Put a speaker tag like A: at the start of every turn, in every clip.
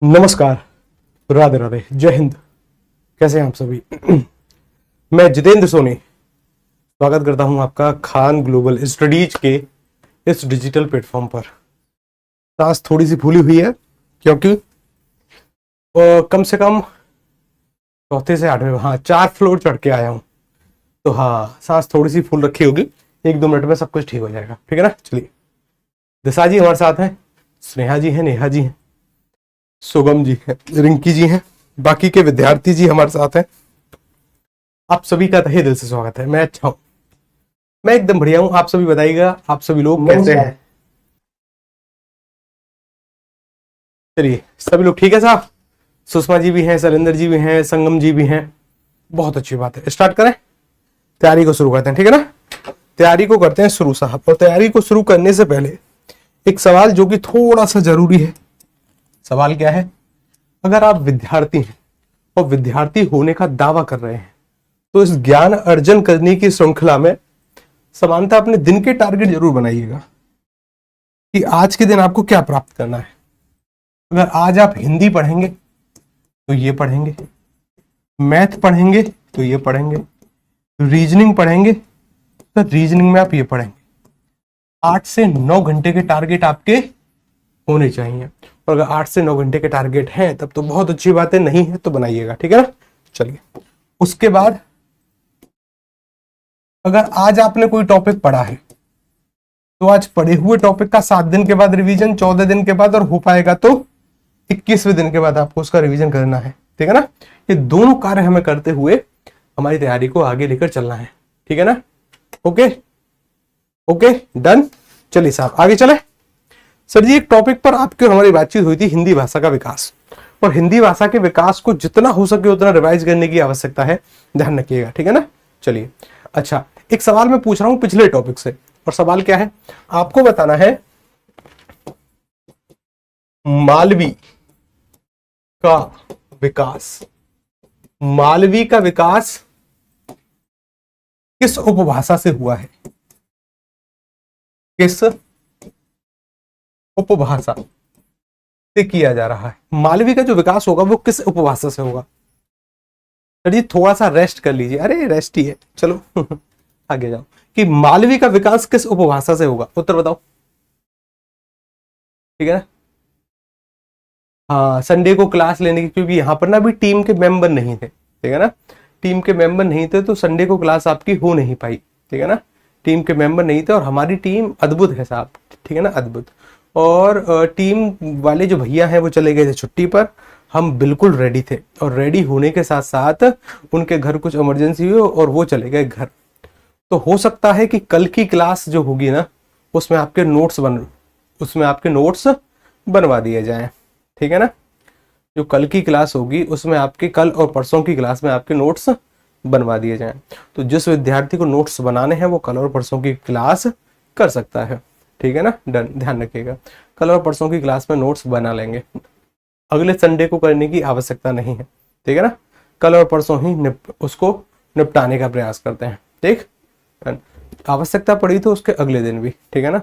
A: नमस्कार, राधे राधे, जय हिंद। कैसे हैं आप सभी? मैं जितेंद्र सोनी स्वागत करता हूं आपका खान ग्लोबल स्टडीज के इस डिजिटल प्लेटफॉर्म पर। सांस थोड़ी सी फूली हुई है क्योंकि कम से कम चौथे से आठवें, हाँ, 4 फ्लोर चढ़ के आया हूं। तो हाँ, सांस थोड़ी सी फूल रखी होगी। 1-2 मिनट में सब कुछ ठीक हो जाएगा, ठीक है ना। चलिए, दिशा जी हमारे साथ हैं, स्नेहा जी हैं, नेहा जी हैं, सुगम जी हैं, रिंकी जी हैं, बाकी के विद्यार्थी जी हमारे साथ हैं। आप सभी का तहे दिल से स्वागत है। मैं अच्छा हूं, मैं एकदम बढ़िया हूं। आप सभी बताइएगा, आप सभी लोग कैसे हैं? चलिए, सभी लोग ठीक है साहब? सुषमा जी भी हैं, शैलेंद्र जी भी हैं, संगम जी भी हैं। बहुत अच्छी बात है। स्टार्ट करें, तैयारी को शुरू करते हैं, ठीक है ना। तैयारी को करते हैं शुरू साहब। और तैयारी को शुरू करने से पहले एक सवाल जो कि थोड़ा सा जरूरी है। सवाल क्या है? अगर आप विद्यार्थी हैं और विद्यार्थी होने का दावा कर रहे हैं तो इस ज्ञान अर्जन करने की श्रृंखला में समानता अपने दिन के टारगेट जरूर बनाइएगा कि आज के दिन आपको क्या प्राप्त करना है। अगर आज आप हिंदी पढ़ेंगे तो ये पढ़ेंगे, मैथ पढ़ेंगे तो ये पढ़ेंगे, रीजनिंग पढ़ेंगे तो रीजनिंग में आप ये पढ़ेंगे। 8 से 9 घंटे के टारगेट आपके होने चाहिए। और अगर 8 से 9 घंटे के टारगेट हैं तब तो बहुत अच्छी बात है, नहीं है तो बनाइएगा, ठीक है ना। चलिए, उसके बाद अगर आज आपने कोई टॉपिक पढ़ा है तो आज पढ़े हुए टॉपिक का 7 दिन के बाद रिवीजन, 14 दिन के बाद, और हो पाएगा तो 21वें दिन के बाद आपको उसका रिवीजन करना है, ठीक है ना। ये दोनों कार्य हमें करते हुए हमारी तैयारी को आगे लेकर चलना है, ठीक है ना। Okay okay, done. चलिए साहब, आगे चले। सर जी, एक टॉपिक पर आपकी और हमारी बातचीत हुई थी, हिंदी भाषा का विकास। और हिंदी भाषा के विकास को जितना हो सके उतना रिवाइज करने की आवश्यकता है, ध्यान रखिएगा, ठीक है ना। चलिए, अच्छा, एक सवाल मैं पूछ रहा हूं पिछले टॉपिक से। और सवाल क्या है? आपको बताना है मालवी का विकास, मालवी का विकास किस उपभाषा से हुआ है? किस उपभाषा से किया जा रहा है? मालवी का जो विकास होगा वो किस उपभाषा से होगा? सर जी, थोड़ा सा रेस्ट कर लीजिए। अरे रेस्ट ही है, चलो आगे जाओ। कि मालवी का विकास किस उपभाषा से होगा? उत्तर बताओ, ठीक है ना। हाँ, संडे को क्लास लेने की, क्योंकि यहाँ पर ना अभी टीम के मेंबर नहीं थे, ठीक है ना। टीम के मेंबर नहीं थे तो संडे को क्लास आपकी हो नहीं पाई, ठीक है ना। टीम के मेंबर नहीं थे और हमारी टीम अद्भुत है साहब, ठीक है ना, अद्भुत। और टीम वाले जो भैया हैं वो चले गए थे छुट्टी पर। हम बिल्कुल रेडी थे और रेडी होने के साथ साथ उनके घर कुछ इमरजेंसी हुई और वो चले गए घर। तो हो सकता है कि कल की क्लास जो होगी ना उसमें आपके नोट्स बनवा दिए जाएं, ठीक है ना। जो कल की क्लास होगी उसमें आपके, कल और परसों की क्लास में आपके नोट्स बनवा दिए जाएं। तो जिस विद्यार्थी को नोट्स बनाने हैं वो कल और परसों की क्लास कर सकता है, ठीक है ना, डन। ध्यान रखिएगा, कल और परसों की क्लास में नोट्स बना लेंगे, अगले संडे को करने की आवश्यकता नहीं है, ठीक है ना। कल और परसों ही उसको निपटाने का प्रयास करते हैं, ठीक। आवश्यकता पड़ी तो उसके अगले दिन भी, ठीक है ना।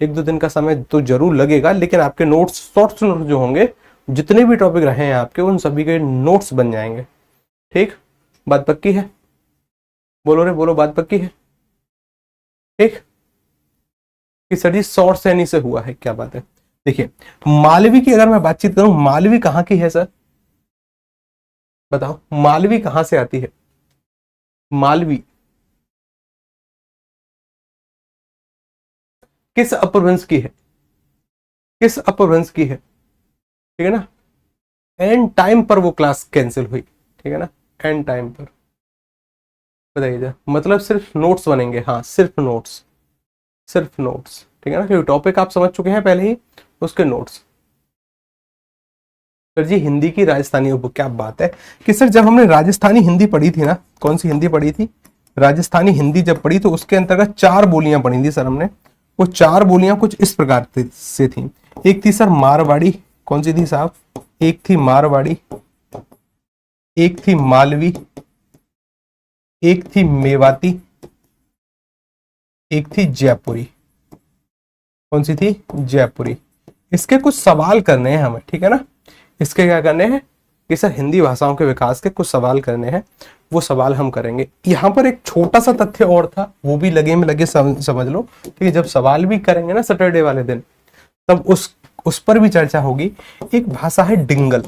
A: 1-2 दिन का समय तो जरूर लगेगा, लेकिन आपके नोट्स, शॉर्ट्स नोट्स जो होंगे, जितने भी टॉपिक रहे हैं आपके, उन सभी के नोट्स बन जाएंगे, ठीक। बात पक्की है? बोलो रे बोलो, बात पक्की है? ठीक। कि सर जी शॉर्ट सैनी से हुआ है, क्या बात है। देखिए, मालवी की अगर मैं बातचीत करूं, मालवी कहां की है सर? बताओ, मालवी कहां से आती है? मालवी किस अपभ्रंश की है? किस अपभ्रंश की है, ठीक है ना। एंड टाइम पर वो क्लास कैंसिल हुई, ठीक है ना, एंड टाइम पर। बताइए, मतलब सिर्फ नोट्स बनेंगे? हाँ, सिर्फ नोट्स, सिर्फ नोट्स, ठीक है ना, क्योंकि टॉपिक आप समझ चुके हैं पहले ही, उसके नोट्स। सर जी, हिंदी की राजस्थानी उपभाषा, क्या बात है। कि सर जब हमने राजस्थानी हिंदी पढ़ी थी ना, कौन सी हिंदी पढ़ी थी? राजस्थानी हिंदी जब पढ़ी तो उसके अंतर्गत 4 बोलियां पढ़ी थी सर हमने। वो 4 बोलियां कुछ इस प्रकार से थी। एक थी सर मारवाड़ी, कौन सी थी साहब? एक थी मारवाड़ी, एक थी मालवी, एक थी मेवाती, एक थी जयपुरी। कौन सी थी? जयपुरी। इसके कुछ सवाल करने हैं हमें, ठीक है ना। इसके क्या करने हैं कि सर हिंदी भाषाओं के विकास के कुछ सवाल करने हैं, वो सवाल हम करेंगे। यहाँ पर एक छोटा सा तथ्य और था, वो भी लगे में लगे समझ लो कि जब सवाल भी करेंगे ना सैटरडे वाले दिन, तब उस पर भी चर्चा होगी। एक भाषा है डिंगल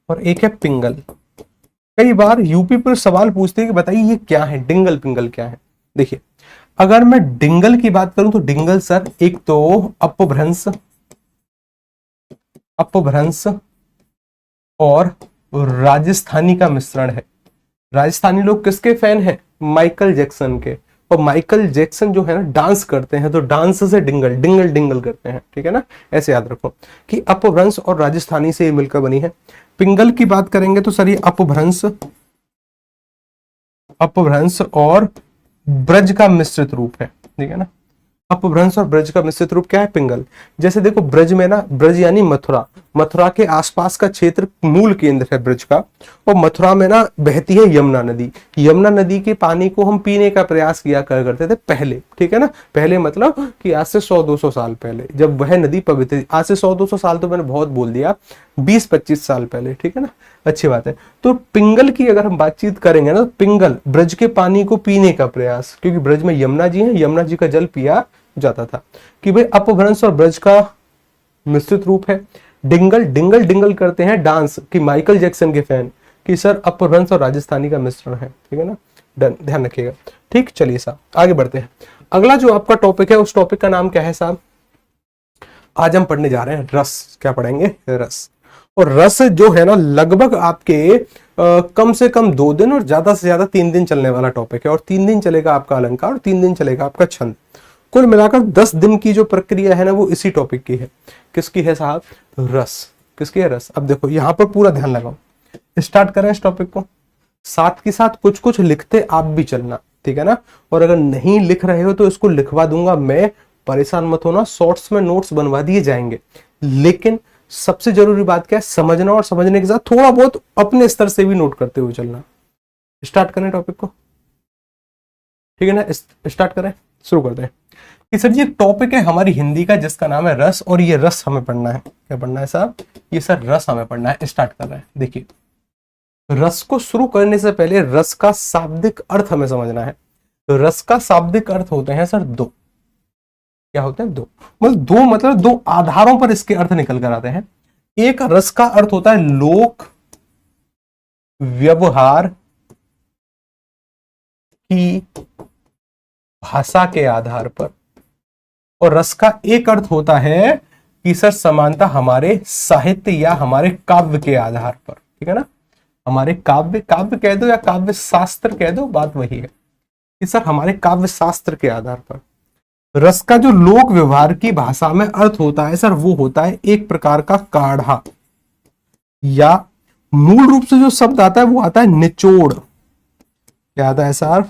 A: और एक है पिंगल। कई बार यूपी पर सवाल पूछते हैं कि बताइए ये क्या है, डिंगल पिंगल क्या है। देखिए अगर मैं डिंगल की बात करूं तो डिंगल सर एक तो अपभ्रंश और राजस्थानी का मिश्रण है। राजस्थानी लोग किसके फैन हैं? माइकल जैक्सन के। और माइकल जैक्सन जो है ना डांस करते हैं, तो डांस से डिंगल डिंगल डिंगल करते हैं, ठीक है ना। ऐसे याद रखो कि अपभ्रंश और राजस्थानी से मिलकर बनी है। पिंगल की बात करेंगे तो सर ये अपभ्रंश और ब्रज का मिश्रित रूप है, ठीक है ना। अपभ्रंश और ब्रज का मिश्रित रूप क्या है? पिंगल। जैसे देखो ब्रज में ना, ब्रज यानी मथुरा, मथुरा के आसपास का क्षेत्र मूल केंद्र है ब्रज का। और मथुरा में ना बहती है यमुना नदी। यमुना नदी के पानी को हम पीने का प्रयास किया करते थे पहले, ठीक है ना। पहले मतलब कि आज से 100-200 साल पहले, जब वह नदी पवित्र थी। आज से 100-200 साल तो मैंने बहुत बोल दिया, 20-25 साल पहले, ठीक है ना। अच्छी बात है। तो पिंगल की अगर हम बातचीत करेंगे ना, पिंगल ब्रज के पानी को पीने का प्रयास, क्योंकि ब्रज में यमुना जी है, यमुना जी का जल पिया जाता था। कि भाई अपभ्रंश और ब्रज का मिश्रित रूप है। डिंगल डिंगल डिंगल करते हैं डांस, कि माइकल जैक्सन के फैन, कि सर अपभ्रंश और राजस्थानी का मिश्रण है, ठीक है ना। डन, ध्यान रखिएगा। ठीक, चलिए साहब आगे बढ़ते हैं। अगला जो आपका टॉपिक है उस टॉपिक का नाम क्या है साहब? आज हम पढ़ने जा रहे हैं रस। क्या पढ़ेंगे? रस। और रस जो है ना लगभग आपके कम से कम 2 दिन और ज्यादा से ज्यादा 3 दिन चलने वाला टॉपिक है। और 3 दिन चलेगा आपका अलंकार और 3 दिन चलेगा आपका छंद। कुल मिलाकर 10 दिन की जो प्रक्रिया है ना वो इसी टॉपिक की है। किसकी है साहब? रस। किसकी है? रस। अब देखो यहां पर पूरा ध्यान लगाओ, स्टार्ट करें इस टॉपिक को। साथ के साथ कुछ कुछ लिखते आप भी चलना, ठीक है ना। और अगर नहीं लिख रहे हो तो इसको लिखवा दूंगा मैं, परेशान मत होना, शॉर्ट्स में नोट्स बनवा दिए जाएंगे। लेकिन सबसे जरूरी बात क्या है? समझना, और समझने के साथ थोड़ा बहुत अपने स्तर से भी नोट करते हुए चलना। स्टार्ट करें टॉपिक को, ठीक है ना। स्टार्ट करें, शुरू करते हैं कि सर ये टॉपिक है हमारी हिंदी का जिसका नाम है रस। और ये रस हमें पढ़ना है। क्या पढ़ना है साहब? ये सर रस हमें पढ़ना है। स्टार्ट कर रहे हैं। देखिए रस को शुरू करने से पहले रस का शाब्दिक अर्थ हमें समझना है। तो रस का शाब्दिक अर्थ होते हैं सर 2। क्या होते हैं? 2। मतलब 2 मतलब 2 आधारों पर इसके अर्थ निकल कर आते हैं। एक रस का अर्थ होता है लोक व्यवहार की भाषा के आधार पर। और रस का एक अर्थ होता है कि सर समानता हमारे साहित्य या हमारे काव्य के आधार पर, ठीक है ना। हमारे काव्य कह दो या काव्य शास्त्र कह दो, बात वही है कि सर हमारे काव्य शास्त्र के आधार पर। रस का जो लोक व्यवहार की भाषा में अर्थ होता है सर वो होता है एक प्रकार का काढ़ा, या मूल रूप से जो शब्द आता है वो आता है निचोड़। क्या आता है सर?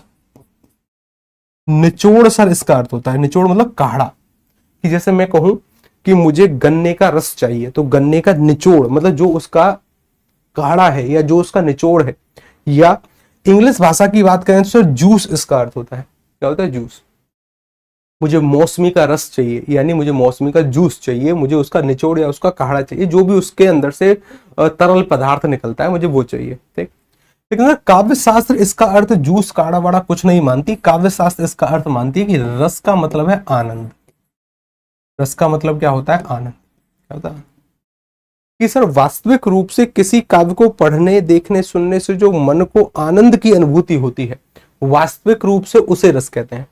A: निचोड़। सर इसका अर्थ होता है निचोड़ मतलब काढ़ा। कि जैसे मैं कहूं कि मुझे गन्ने का रस चाहिए, तो गन्ने का निचोड़ मतलब जो उसका काढ़ा है या जो उसका निचोड़ है। या इंग्लिश भाषा की बात करें तो सर जूस इसका अर्थ होता है। क्या होता है? जूस। मुझे मौसमी का रस चाहिए, यानी मुझे मौसमी का जूस चाहिए, मुझे उसका निचोड़ या उसका काढ़ा चाहिए, जो भी उसके अंदर से तरल पदार्थ निकलता है मुझे वो चाहिए, ठीक। लेकिन काव्य शास्त्र इसका अर्थ जूस काढ़ा वाड़ा कुछ नहीं मानती। काव्य शास्त्र इसका अर्थ मानती है कि रस का मतलब है आनंद। रस का मतलब क्या होता है? आनंद। क्या होता है कि सर वास्तविक रूप से किसी काव्य को पढ़ने, देखने, सुनने से जो मन को आनंद की अनुभूति होती है, वास्तविक रूप से उसे रस कहते हैं।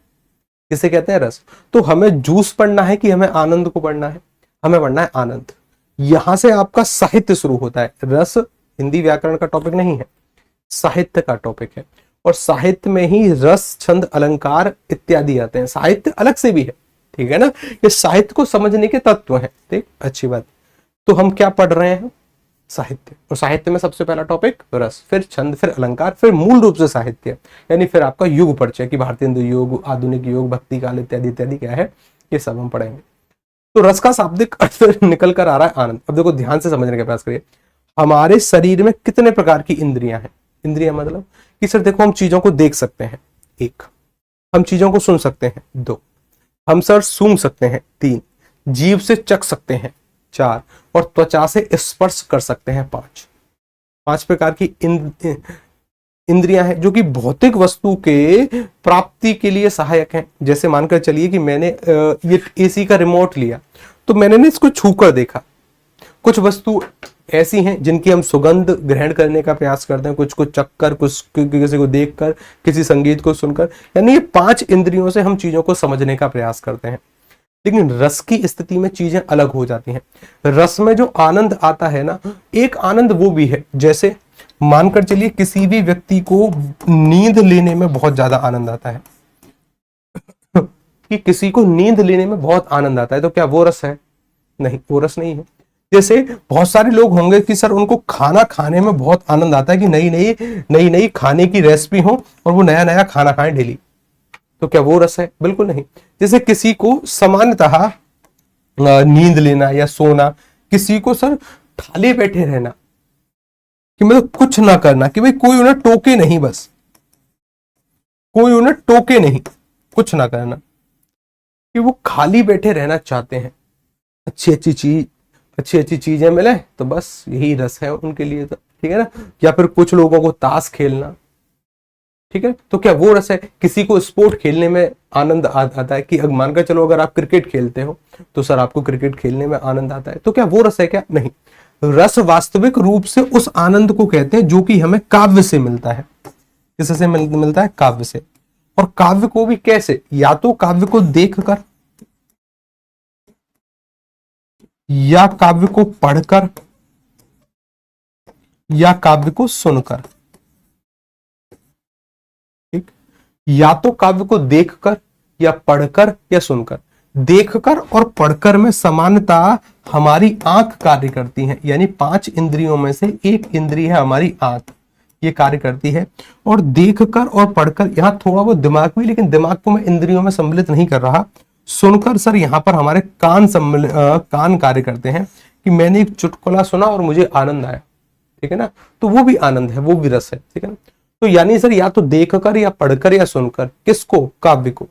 A: किसे कहते हैं? रस। तो हमें जूस पढ़ना है कि हमें आनंद को पढ़ना है? हमें पढ़ना है आनंद। यहां से आपका साहित्य शुरू होता है। रस हिंदी व्याकरण का टॉपिक नहीं है, साहित्य का टॉपिक है। और साहित्य में ही रस, छंद, अलंकार इत्यादि आते हैं। साहित्य अलग से भी है, ठीक है ना। ये साहित्य को समझने के तत्व हैं, ठीक। अच्छी बात। तो हम क्या पढ़ रहे हैं? साहित्य। और साहित्य में सबसे पहला टॉपिक रस, फिर छंद, फिर अलंकार, फिर मूल रूप से साहित्य, यानी फिर आपका युग परिचय कि भारतीय हिंदू युग, आधुनिक युग, भक्ति काल इत्यादि इत्यादि क्या है, ये सब हम पढ़ेंगे। तो रस का शाब्दिक अर्थ निकल कर आ रहा है आनंद। अब देखो ध्यान से समझने का प्रयास करिए। हमारे शरीर में कितने प्रकार की इंद्रियां हैं? इंद्रियां मतलब कि सर देखो हम चीजों को देख सकते हैं, 1। हम चीजों को सुन सकते हैं, 2। हम सर सूंघ सकते हैं, 3। जीभ से चख सकते हैं, 4 और त्वचा से स्पर्श कर सकते हैं 5। 5 प्रकार की इंद्रियां हैं जो कि भौतिक वस्तु के प्राप्ति के लिए सहायक हैं। जैसे मानकर चलिए कि मैंने ये एसी का रिमोट लिया, तो मैंने ना इसको छूकर देखा। कुछ वस्तु ऐसी हैं जिनकी हम सुगंध ग्रहण करने का प्रयास करते हैं, कुछ को चखकर, कुछ किसी को देखकर, किसी संगीत को सुनकर, यानी ये 5 इंद्रियों से हम चीजों को समझने का प्रयास करते हैं। लेकिन रस की स्थिति में चीजें अलग हो जाती हैं। रस में जो आनंद आता है ना, एक आनंद वो भी है, जैसे मानकर चलिए किसी भी व्यक्ति को नींद लेने में बहुत ज्यादा आनंद आता है कि किसी को नींद लेने में बहुत आनंद आता है, तो क्या वो रस है? नहीं, वो रस नहीं है। जैसे बहुत सारे लोग होंगे कि सर उनको खाना खाने में बहुत आनंद आता है कि नई नई खाने की रेसिपी हो और वो नया नया खाना खाएं डेली, तो क्या वो रस है? बिल्कुल नहीं। जैसे किसी को सामान्यतः नींद लेना या सोना, किसी को सर खाली बैठे रहना, कि मतलब कुछ ना करना, कि भाई कोई उन्हें टोके नहीं, बस कोई उन्हें टोके नहीं, कुछ ना करना, कि वो खाली बैठे रहना चाहते हैं, अच्छी अच्छी चीजें मिले, तो बस यही रस है उनके लिए, तो ठीक है ना। या फिर कुछ लोगों को ताश खेलना, ठीक है, तो क्या वो रस है? किसी को स्पोर्ट खेलने में आनंद आता है, कि मानकर चलो अगर आप क्रिकेट खेलते हो तो सर आपको क्रिकेट खेलने में आनंद आता है, तो क्या वो रस है? क्या नहीं। रस वास्तविक रूप से उस आनंद को कहते हैं जो कि हमें काव्य से मिलता है। किससे मिलता है? काव्य से। और काव्य को भी कैसे? या तो काव्य को देखकर, या काव्य को पढ़कर, या काव्य को सुनकर। ठीक, या तो काव्य को देखकर, या पढ़कर, या सुनकर। देखकर और पढ़कर में समानता हमारी आंख कार्य करती है, यानी 5 इंद्रियों में से एक इंद्रिय है हमारी आंख, ये कार्य करती है। और देखकर और पढ़कर, यहां थोड़ा बहुत दिमाग भी, लेकिन दिमाग को मैं इंद्रियों में सम्मिलित नहीं कर रहा। सुनकर सर यहां पर हमारे कान कार्य करते हैं, कि मैंने एक चुटकुला सुना और मुझे आनंद आया, ठीक है ना, तो वो भी आनंद है, वो भी रस है, ठीक है ना। तो यानी सर या तो देखकर या पढ़कर या सुनकर, किसको? काव्य को।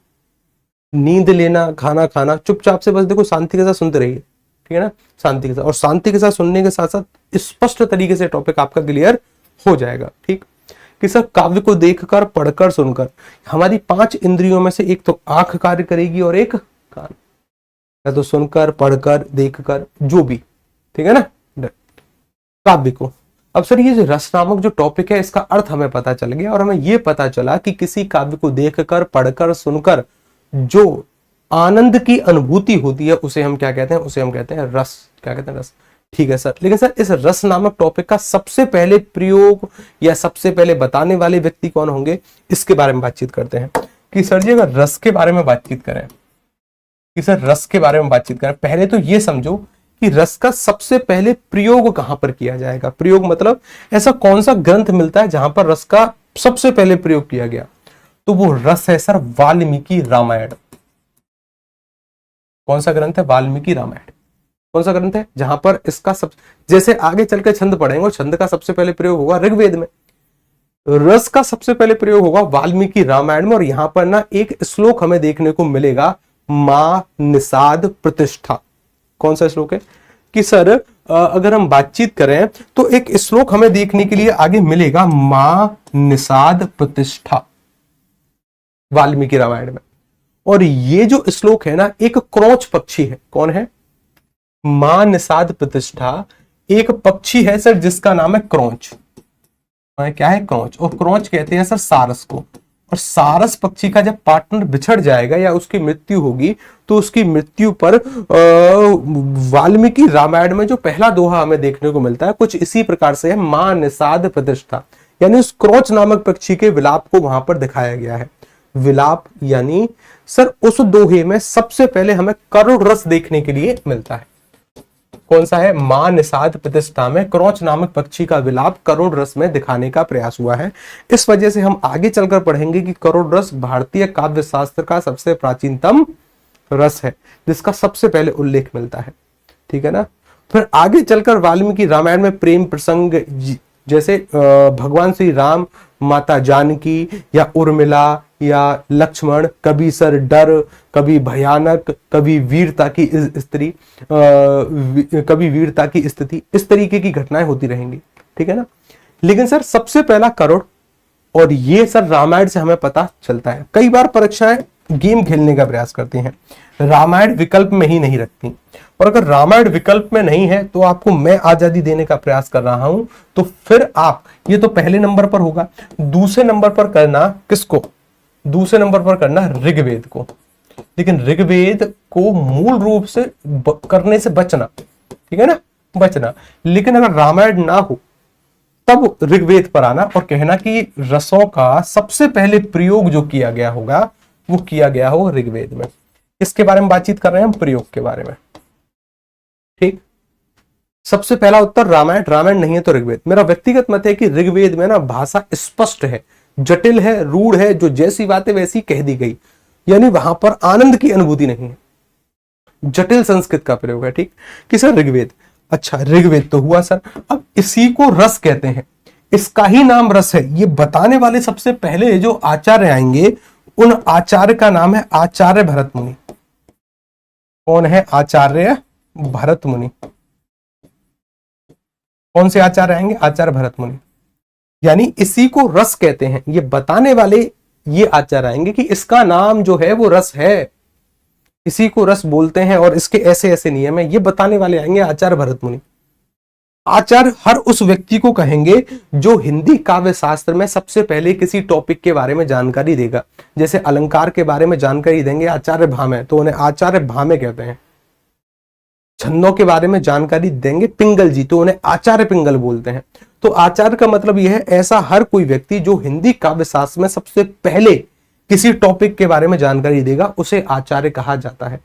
A: नींद लेना, खाना खाना, चुपचाप से बस देखो शांति के साथ सुनते रहिए, ठीक है ना, शांति के साथ। और शांति के साथ सुनने के साथ साथ स्पष्ट तरीके से टॉपिक आपका क्लियर हो जाएगा। ठीक, कि सर काव्य को देखकर, पढ़कर, सुनकर, हमारी 5 इंद्रियों में से एक तो आंख कार्य करेगी और एक कान, या तो सुनकर, पढ़कर, देखकर, जो भी, ठीक है ना, काव्य को। अब सर ये जो रस नामक जो टॉपिक है, इसका अर्थ हमें पता चल गया, और हमें ये पता चला कि किसी काव्य को देखकर, पढ़कर, सुनकर जो आनंद की अनुभूति होती है, उसे हम क्या कहते हैं? उसे हम कहते हैं रस। क्या कहते हैं? रस। ठीक है सर, लेकिन सर इस रस नामक टॉपिक का सबसे पहले प्रयोग या सबसे पहले बताने वाले व्यक्ति कौन होंगे, इसके बारे में बातचीत करते हैं। कि सर जी अगर रस के बारे में बातचीत करें, कि सर रस के बारे में बातचीत करें, पहले तो ये समझो कि रस का सबसे पहले प्रयोग कहां पर किया जाएगा। प्रयोग मतलब ऐसा कौन सा ग्रंथ मिलता है जहां पर रस का सबसे पहले प्रयोग किया गया, तो वो रस है सर वाल्मीकि रामायण। कौन सा ग्रंथ है? वाल्मीकि रामायण। कौन सा ग्रंथ है जहां पर इसका सब, जैसे आगे चलकर छंद पढ़ेंगे, छंद का सबसे पहले प्रयोग होगा ऋग्वेद में, रस का सबसे पहले प्रयोग होगा वाल्मीकि रामायण में। और यहां पर ना एक श्लोक हमें देखने को मिलेगा, मां निषाद प्रतिष्ठा। कौन सा श्लोक है? कि सर अगर हम बातचीत करें तो एक श्लोक हमें देखने के लिए आगे मिलेगा, मां निषाद प्रतिष्ठा, वाल्मीकि रामायण में। और ये जो श्लोक है ना, एक क्रौच पक्षी है। कौन है? मां निषाद प्रतिष्ठा एक पक्षी है सर जिसका नाम है क्रौच। क्या है? क्रौच। और क्रौच कहते हैं सर सारस को। और सारस पक्षी का जब पार्टनर बिछड़ जाएगा या उसकी मृत्यु होगी, तो उसकी मृत्यु पर वाल्मीकि रामायण में जो पहला दोहा हमें देखने को मिलता है, कुछ इसी प्रकार से है, मां निषाद प्रतिष्ठा, यानी उस क्रौच नामक पक्षी के विलाप को वहां पर दिखाया गया है। विलाप यानी सर उस दोहे में सबसे पहले हमें करुण रस देखने के लिए मिलता है। कौन सा है? मां निषाद प्रतिष्ठा में क्रौच नामक पक्षी का विलाप करुण रस में दिखाने का प्रयास हुआ है। इस वजह से हम आगे चलकर पढ़ेंगे कि करुण रस भारतीय काव्य शास्त्र का सबसे प्राचीनतम रस है, जिसका सबसे पहले उल्लेख मिलता है। ठीक है ना। फिर आगे चलकर वाल्मीकि रामायण में प्रेम प्रसंग, जैसे भगवान श्री राम, माता जानकी या उर्मिला या लक्ष्मण, कभी सर डर, कभी भयानक, कभी वीरता की स्त्री, कभी वीरता की स्थिति, इस तरीके की घटनाएं होती रहेंगी, ठीक है ना। लेकिन सर सबसे पहला करुण, और ये सर रामायण से हमें पता चलता है। कई बार परीक्षाएं गेम खेलने का प्रयास करती हैं, रामायण विकल्प में ही नहीं रखती, और अगर रामायण विकल्प में नहीं है तो आपको मैं आजादी देने का प्रयास कर रहा हूं, तो फिर आप, ये तो पहले नंबर पर होगा, दूसरे नंबर पर करना किसको, दूसरे नंबर पर करना ऋग्वेद को। लेकिन ऋग्वेद को मूल रूप से करने से बचना, ठीक है ना, बचना। लेकिन अगर रामायण ना हो तब ऋग्वेद पर आना और कहना कि रसों का सबसे पहले प्रयोग जो किया गया होगा वो किया गया हो ऋग्वेद में। इसके बारे में बातचीत कर रहे हैं हम, प्रयोग के बारे में, ठीक। सबसे पहला उत्तर रामायण, रामायण नहीं है तो ऋग्वेद। मेरा व्यक्तिगत मत है कि ऋग्वेद में ना भाषा स्पष्ट है, जटिल है, रूढ़ है, जो जैसी बातें वैसी कह दी गई, यानी वहां पर आनंद की अनुभूति नहीं है, जटिल संस्कृत का प्रयोग है, ठीक। कि सर ऋग्वेद, अच्छा ऋग्वेद तो हुआ सर, अब इसी को रस कहते हैं, इसका ही नाम रस है। ये बताने वाले सबसे पहले जो आचार्य आएंगे उन आचार्य का नाम है आचार्य भरत मुनि। कौन है आचार्य भरत मुनि? कौन से आचार्य आएंगे? आचार्य भरत मुनि। यानी इसी को रस कहते हैं, ये बताने वाले ये आचार्य आएंगे कि इसका नाम जो है वो रस है, इसी को रस बोलते हैं और इसके ऐसे ऐसे नियम है, ये बताने वाले आएंगे आचार्य भरत मुनि। आचार्य हर उस व्यक्ति को कहेंगे जो हिंदी काव्य शास्त्र में सबसे पहले किसी टॉपिक के बारे में जानकारी देगा। जैसे अलंकार के बारे में जानकारी देंगे आचार्य भामे, तो उन्हें आचार्य भामे कहते हैं। छंदों के बारे में जानकारी देंगे पिंगल जी, तो उन्हें आचार्य पिंगल बोलते हैं। तो आचार्य का मतलब यह है ऐसा हर कोई व्यक्ति जो हिंदी काव्य शास्त्र में सबसे पहले किसी टॉपिक के बारे में जानकारी देगा उसे आचार्य कहा जाता है।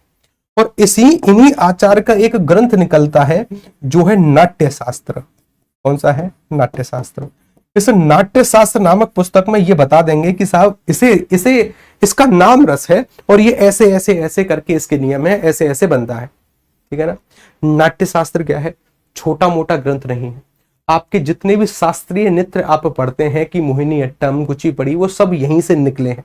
A: और इन्हीं आचार्य का एक ग्रंथ निकलता है जो है नाट्य शास्त्र। कौन सा है? नाट्य शास्त्र। इस नाट्य शास्त्र नामक पुस्तक में ये बता देंगे कि साहब इसका नाम रस है और ये ऐसे ऐसे ऐसे करके इसके नियम है, ऐसे ऐसे बनता है, ठीक है ना। नाट्य शास्त्र क्या है? छोटा मोटा ग्रंथ नहीं है। आपके जितने भी शास्त्रीय नृत्य आप पढ़ते हैं कि मोहिनी अट्टम, कुचिपुड़ी, वो सब यहीं से निकले हैं,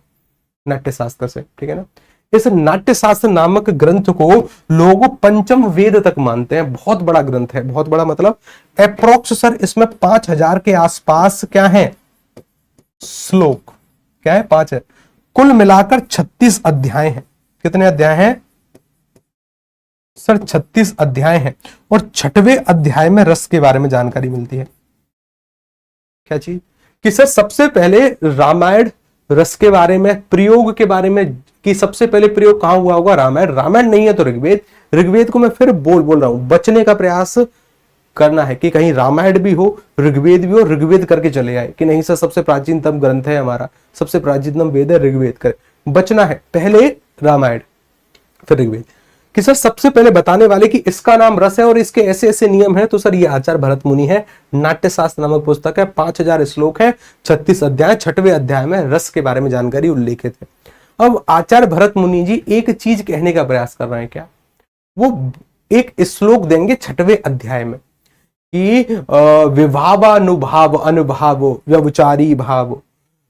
A: नाट्य शास्त्र से, ठीक है ना। इस नाट्य शास्त्र नामक ग्रंथ को लोग पंचम वेद तक मानते हैं। बहुत बड़ा ग्रंथ है, बहुत बड़ा मतलब अप्रोक्स सर इसमें 5000 के आसपास क्या है श्लोक, क्या है 5 है। कुल मिलाकर 36 अध्याय हैं। कितने अध्याय हैं सर? 36 अध्याय हैं। और 6वें अध्याय में रस के बारे में जानकारी मिलती है। क्या चीज? कि सर सबसे पहले रामायण रस के बारे में, प्रयोग के बारे में, कि सबसे पहले प्रयोग कहां हुआ होगा? रामायण। रामायण नहीं है तो ऋग्वेद। ऋग्वेद को मैं फिर बोल रहा हूं, बचने का प्रयास करना है कि कहीं रामायण भी हो, ऋग्वेद भी हो, ऋग्वेद करके चले आए कि नहीं सर सबसे प्राचीनतम ग्रंथ है हमारा, सबसे प्राचीनतम वेद है ऋग्वेद कर। बचना है, पहले रामायण फिर ऋग्वेद। कि सर सबसे पहले बताने वाले कि इसका नाम रस है और इसके ऐसे ऐसे नियम हैं, तो सर ये आचार्य भरत मुनि है। नाट्य शास्त्र नामक पुस्तक है, 5000 श्लोक है, 36 अध्याय। 6वें अध्याय में रस के बारे में जानकारी उल्लेखित है। अब आचार्य भरत मुनि जी एक चीज कहने का प्रयास कर रहे हैं, क्या? वो एक श्लोक देंगे 6वें अध्याय में कि विभावानुभाव अनुभाव व्यवचारी भाव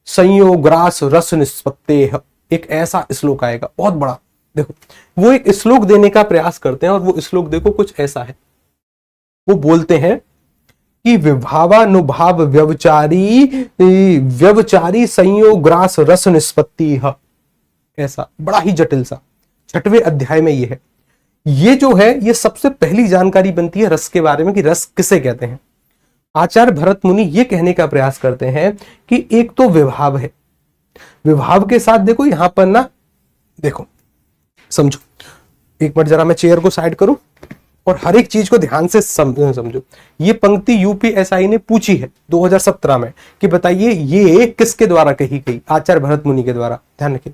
A: संयोग रास रस निष्पत्तेह, एक ऐसा श्लोक आएगा बहुत बड़ा। देखो वो एक श्लोक देने का प्रयास करते हैं और वो श्लोक देखो कुछ ऐसा है। वो बोलते हैं कि विभावानुभाव व्यवचारी संयोग रास रस निष्पत्ति है, ऐसा बड़ा ही जटिल सा 6वें अध्याय में ये है। ये जो है ये सबसे पहली जानकारी बनती है रस के बारे में कि रस किसे कहते हैं। आचार्य भरत मुनि ये कहने का प्रयास करते हैं कि एक तो विभाव है, विभाव के साथ देखो यहां पर ना, देखो समझो, एक मिनट जरा मैं चेयर को साइड करूं और हर एक चीज को ध्यान से समझो। ये पंक्ति यूपीएसआई ने पूछी है 2017 में कि बताइए ये किसके द्वारा कही गई? आचार्य भरत मुनि के द्वारा। ध्यान रखिए,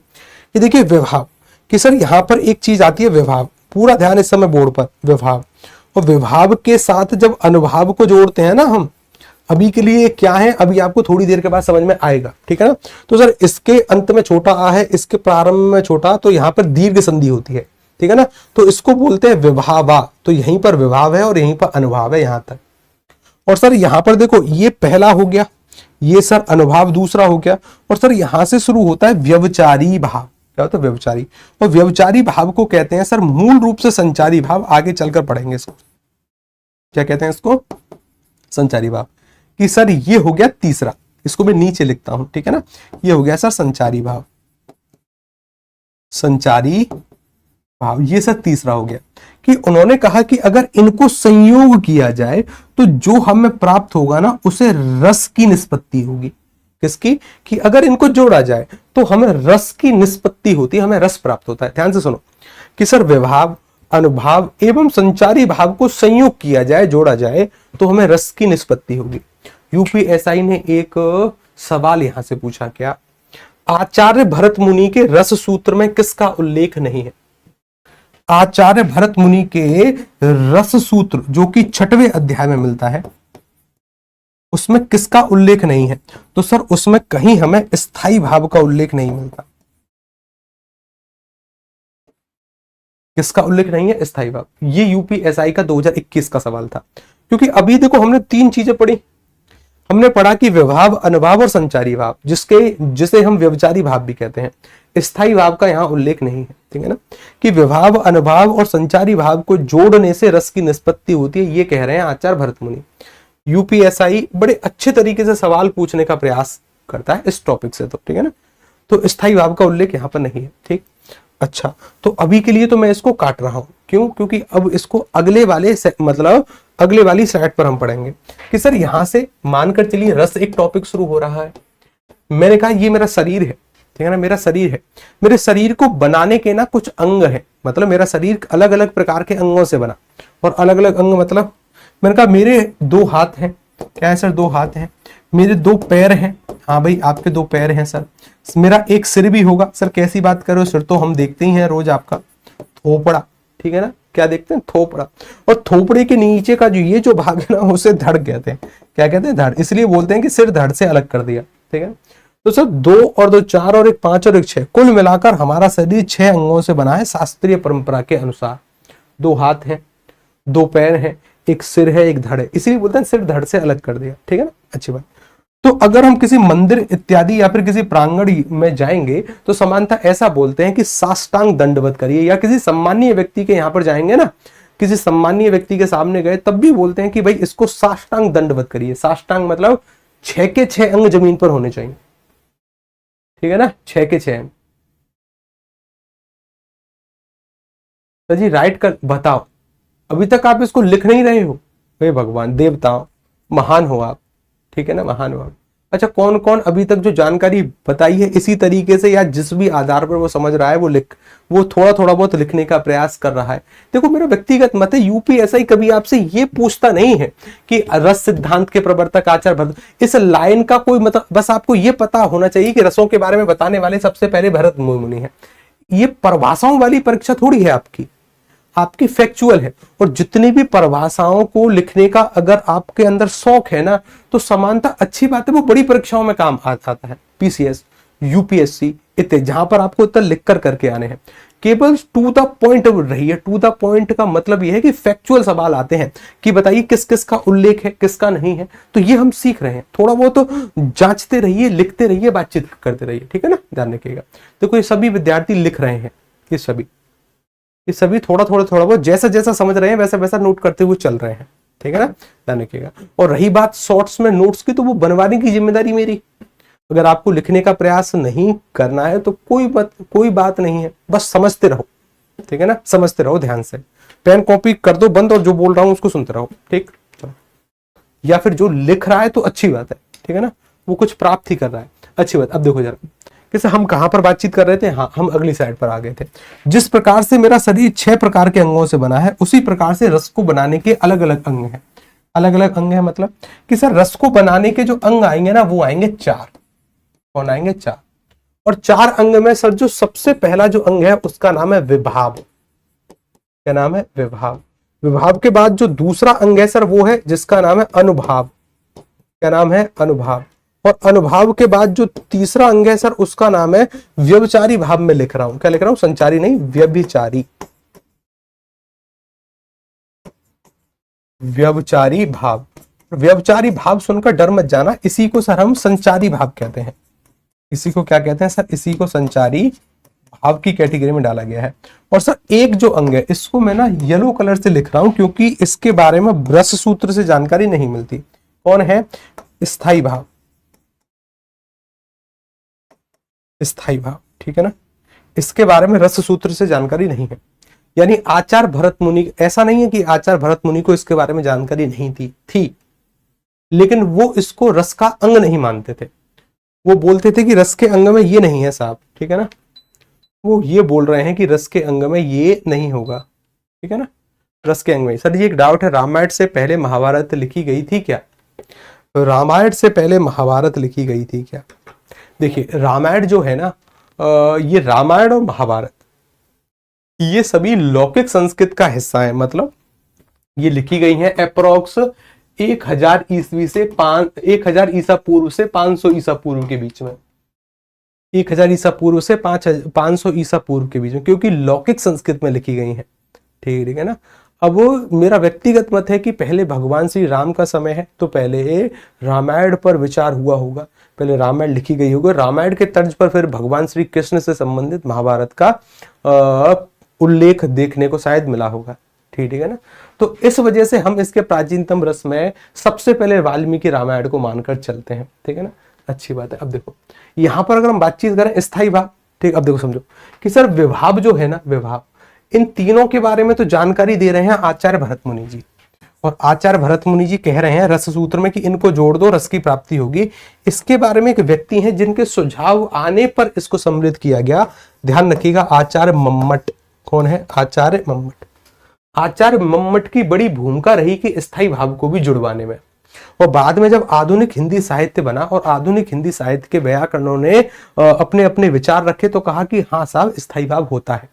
A: ये देखिए विभाव कि सर यहां पर एक चीज आती है विभाव, पूरा ध्यान इस समय बोर्ड पर, विभाव। और विभाव के साथ जब अनुभाव को जोड़ते हैं ना हम, अभी के लिए क्या है अभी आपको थोड़ी देर के बाद समझ में आएगा, ठीक है ना। तो सर इसके अंत में छोटा आ है, इसके प्रारंभ में छोटा, तो यहां पर दीर्घ संधि होती है, ठीक है ना। तो इसको बोलते हैं विभावा। तो यहीं पर विभाव है और यहीं पर अनुभाव है यहां तक। और सर यहां पर देखो ये पहला हो गया, ये सर अनुभाव दूसरा हो गया, और सर यहां से शुरू होता है व्यवचारी भाव। क्या होता है? व्यवचारी। और व्यवचारी भाव को कहते हैं सर मूल रूप से संचारी भाव। आगे चलकर पढ़ेंगे इसको, क्या कहते हैं इसको? संचारी भाव। कि सर ये हो गया तीसरा, इसको मैं नीचे लिखता हूं, ठीक है ना। ये हो गया सर संचारी भाव, संचारी भाव, ये सर तीसरा हो गया। कि उन्होंने कहा कि अगर इनको संयोग किया जाए तो जो हमें प्राप्त होगा ना उसे रस की निष्पत्ति होगी। किसकी? कि अगर इनको जोड़ा जाए तो हमें रस की निष्पत्ति होती है, हमें रस प्राप्त होता है। ध्यान से सुनो कि सर विभाव, अनुभाव एवं संचारी भाव को संयोग किया जाए, जोड़ा जाए तो हमें रस की निष्पत्ति होगी। यूपीएसआई ने एक सवाल यहां से पूछा, क्या आचार्य भरत मुनि के रस सूत्र में किसका उल्लेख नहीं है? आचार्य भरत मुनि के रस सूत्र जो कि 6वें अध्याय में मिलता है, उसमें किसका उल्लेख नहीं है? तो सर उसमें कहीं हमें स्थायी भाव का उल्लेख नहीं मिलता। किसका उल्लेख नहीं है? स्थायी भाव। ये यूपीएसआई का 2021 का सवाल था। क्योंकि अभी देखो हमने 3 चीजें पढ़ी। हमने पढ़ा कि विभाव, अनुभाव और संचारी भाव, जिसे हम व्यवचारी भाव भी कहते हैं। स्थायी भाव का यहां उल्लेख नहीं है, ठीक है ना। कि विभाव, अनुभाव और संचारी भाव को जोड़ने से रस की निष्पत्ति होती है, ये कह रहे हैं आचार्य भरत मुनि। यूपीएसआई बड़े अच्छे तरीके से सवाल पूछने का प्रयास करता है इस टॉपिक से, तो ठीक है ना। तो स्थायी भाव का उल्लेख यहां पर नहीं है, ठीक। अच्छा, तो अभी के लिए तो मैं इसको काट रहा हूं, क्यों? क्योंकि अब इसको अगले वाली स्लाइड पर हम पढ़ेंगे। कि सर यहां से मानकर चलिए रस एक टॉपिक शुरू हो रहा है। मैंने कहा ये मेरा शरीर है, ठीक है ना, मेरा शरीर है। मेरे शरीर को बनाने के ना कुछ अंग है, मतलब मेरा शरीर अलग अलग प्रकार के अंगों से बना। और अलग अलग अंग मतलब मैंने कहा मेरे 2 हाथ हैं। क्या है सर? 2 हाथ हैं। मेरे 2 पैर हैं। हाँ भाई आपके 2 पैर हैं सर। मेरा एक सिर भी होगा। सर कैसी बात कर रहे हो? सिर तो हम देखते ही हैं रोज आपका। थोपड़ा, ठीक है ना, क्या देखते हैं? थोपड़ा। और थोपड़े के नीचे का ये जो भाग है ना उसे धड़ कहते हैं। क्या कहते हैं? धड़। इसलिए बोलते हैं कि सिर धड़ से अलग कर दिया, ठीक है। तो सर 2 और 2 4 और 1 5 और 1 6, कुल मिलाकर हमारा शरीर 6 अंगों से बना है शास्त्रीय परंपरा के अनुसार। 2 हाथ हैं, 2 पैर हैं, एक सिर है, एक धड़ है। इसीलिए बोलते हैं सिर धड़ से अलग कर दिया, ठीक है ना। अच्छी बात। तो अगर हम किसी मंदिर इत्यादि या फिर किसी प्रांगण में जाएंगे तो समानता ऐसा बोलते हैं कि साष्टांग दंडवत करिए। या किसी सम्मानीय व्यक्ति के यहां पर जाएंगे ना, किसी सम्मानीय व्यक्ति के सामने गए तब भी बोलते हैं कि भाई इसको साष्टांग दंडवत करिए। साष्टांग मतलब 6 के 6 अंग जमीन पर होने चाहिए, ठीक है ना, 6 के 6 अंग। तो जी राइट कर बताओ, अभी तक आप इसको लिख नहीं रहे हो। हे भगवान, देवताओं महान हो आप, ठीक है ना, महान हो आप। अच्छा, कौन कौन अभी तक जो जानकारी बताई है इसी तरीके से या जिस भी आधार पर वो समझ रहा है वो थोड़ा थोड़ा बहुत लिखने का प्रयास कर रहा है। देखो मेरा व्यक्तिगत मत है, यूपीएसआई कभी आपसे ये पूछता नहीं है कि रस सिद्धांत के प्रवर्तक आचार्य भरत, इस लाइन का कोई मतलब, बस आपको ये पता होना चाहिए कि रसों के बारे में बताने वाले सबसे पहले भरत मुनि है। ये परिभाषाओं वाली परीक्षा थोड़ी है आपकी फैक्चुअल है। और जितनी भी परिभाषाओं को लिखने का अगर आपके अंदर शौक है ना तो समानता अच्छी बात है, वो बड़ी परीक्षाओं में काम आता है। पीसीएस, यूपीएससी इत्यादि, जहां पर आपको उत्तर लिख कर करके आने हैं। केवल टू द पॉइंट रही है। टू द पॉइंट का मतलब यह है कि फैक्चुअल सवाल आते हैं कि बताइए किस किस का उल्लेख है, किसका नहीं है। तो ये हम सीख रहे हैं। थोड़ा बहुत तो जांचते रहिए, लिखते रहिए, बातचीत करते रहिए, ठीक है ना, ध्यान रखिएगा। देखो ये सभी विद्यार्थी लिख रहे हैं, ये सभी थोड़ा बहुत जैसा जैसा समझ रहे हैं वैसा वैसा नोट करते हुए चल रहे हैं, ठीक है ना, ध्यान रखिएगा। और रही बात शॉर्ट्स में नोट्स की, तो वो बनवाने की जिम्मेदारी मेरी। अगर आपको लिखने का प्रयास नहीं करना है तो कोई बात नहीं है, बस समझते रहो, ठीक है ना, समझते रहो ध्यान से। पेन कॉपी कर दो बंद और जो बोल रहा हूं उसको सुनते रहो, ठीक। या फिर जो लिख रहा है तो अच्छी बात है, ठीक है ना, वो कुछ प्राप्त ही कर रहा है, अच्छी बात। अब देखो जरा जैसे हम कहां पर बातचीत कर रहे थे, हाँ हम अगली साइड पर आ गए थे। जिस प्रकार से मेरा शरीर 6 प्रकार के अंगों से बना है, उसी प्रकार से रस को बनाने के अलग अलग अंग हैं। अलग अलग अंग है मतलब कि सर रस को बनाने के जो अंग आएंगे ना वो आएंगे 4। कौन आएंगे? 4। और 4 अंग में सर जो सबसे पहला जो अंग है उसका नाम है विभाव। क्या नाम है? विभाव। विभाव के बाद जो दूसरा अंग है सर वो है जिसका नाम है अनुभाव। क्या नाम है? अनुभाव। और अनुभाव के बाद जो तीसरा अंग है सर उसका नाम है व्यभिचारी भाव में लिख रहा हूं। क्या लिख रहा हूं? संचारी नहीं, व्यभिचारी। व्यभिचारी भाव। व्यभिचारी भाव सुनकर डर मत जाना, इसी को सर हम संचारी भाव कहते हैं। इसी को क्या कहते हैं सर? इसी को संचारी भाव की कैटेगरी में डाला गया है। और सर एक जो अंग है इसको मैं ना येलो कलर से लिख रहा हूं क्योंकि इसके बारे में रस सूत्र से जानकारी नहीं मिलती। कौन है? स्थाई भाव। स्थाई भाव, ठीक है ना। इसके बारे में रस सूत्र से जानकारी नहीं है। यानी आचार्य भरत मुनि, ऐसा नहीं है कि आचार्य भरत मुनि को इसके बारे में जानकारी नहीं थी, लेकिन वो इसको रस का अंग नहीं मानते थे। वो बोलते थे कि रस के अंग में ये नहीं है साहब, ठीक है ना। वो ये बोल रहे हैं कि रस के अंग में ये नहीं होगा, ठीक है ना, रस के अंग में। सर ये एक डाउट है, रामायण से पहले महाभारत लिखी गई थी क्या? तो रामायण से पहले महाभारत लिखी गई थी क्या? देखिए रामायण जो है ना, ये रामायण और महाभारत ये सभी लौकिक संस्कृत का हिस्सा है। मतलब ये लिखी गई हैं अप्रोक्स 1000 ईस्वी से 1000 ईसा पूर्व से 500 ईसा पूर्व के बीच में। 1000 ईसा पूर्व से 500 ईसा पूर्व के बीच में, क्योंकि लौकिक संस्कृत में लिखी गई हैं। ठीक है ना। अब मेरा व्यक्तिगत मत है कि पहले भगवान श्री राम का समय है तो पहले रामायण पर विचार हुआ होगा, पहले रामायण लिखी गई होगी, रामायण के तर्ज पर फिर भगवान श्री कृष्ण से संबंधित महाभारत का उल्लेख देखने को शायद मिला होगा। ठीक है ना। तो इस वजह से हम इसके प्राचीनतम रस में सबसे पहले वाल्मीकि रामायण को मानकर चलते हैं। ठीक है ना, अच्छी बात है। अब देखो यहां पर अगर हम बातचीत करें स्थायी भाव, ठीक, अब देखो समझो कि सर विभाव जो है ना, विभाव, इन तीनों के बारे में तो जानकारी दे रहे हैं आचार्य भरत मुनि जी। और आचार्य भरत मुनि जी कह रहे हैं रस सूत्र में कि इनको जोड़ दो, रस की प्राप्ति होगी। इसके बारे में एक व्यक्ति हैं जिनके सुझाव आने पर इसको सम्मिलित किया गया। ध्यान रखिएगा, आचार्य मम्मट। कौन है? आचार्य मम्मट। आचार्य मम्मट की बड़ी भूमिका रही कि स्थायी भाव को भी जुड़वाने में। और बाद में जब आधुनिक हिंदी साहित्य बना और आधुनिक हिंदी साहित्य के व्याकरणों ने अपने अपने विचार रखे तो कहा कि हाँ साहब स्थायी भाव होता है,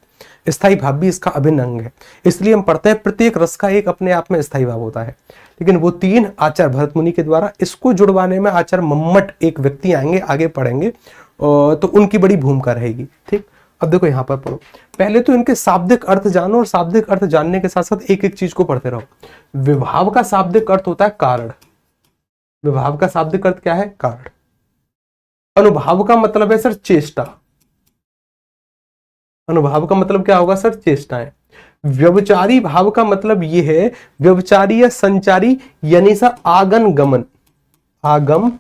A: स्थायी भाव भी इसका अभिन्न अंग है। इसलिए हम पढ़ते हैं प्रत्येक रस का एक अपने आप में स्थायी भाव होता है। लेकिन वो तीन आचार्य भरत मुनि के द्वारा, इसको जुड़वाने में आचार्य मम्मट एक व्यक्ति आएंगे, आगे पढ़ेंगे, तो उनकी बड़ी भूमिका रहेगी। ठीक, अब देखो यहां पर पढ़ो, पहले तो इनके शाब्दिक अर्थ जानो और शाब्दिक अर्थ जानने के साथ साथ एक एक चीज को पढ़ते रहो। विभाव का शाब्दिक अर्थ होता है कारण। विभाव का शाब्दिक अर्थ क्या है? कारण। अनुभाव का मतलब है सर चेष्टा। अनुभाव का मतलब क्या होगा सर? चेष्टाएं। व्यभिचारी भाव का मतलब यह है व्यभिचारी या संचारी, यानी सर आगन गमन। आगम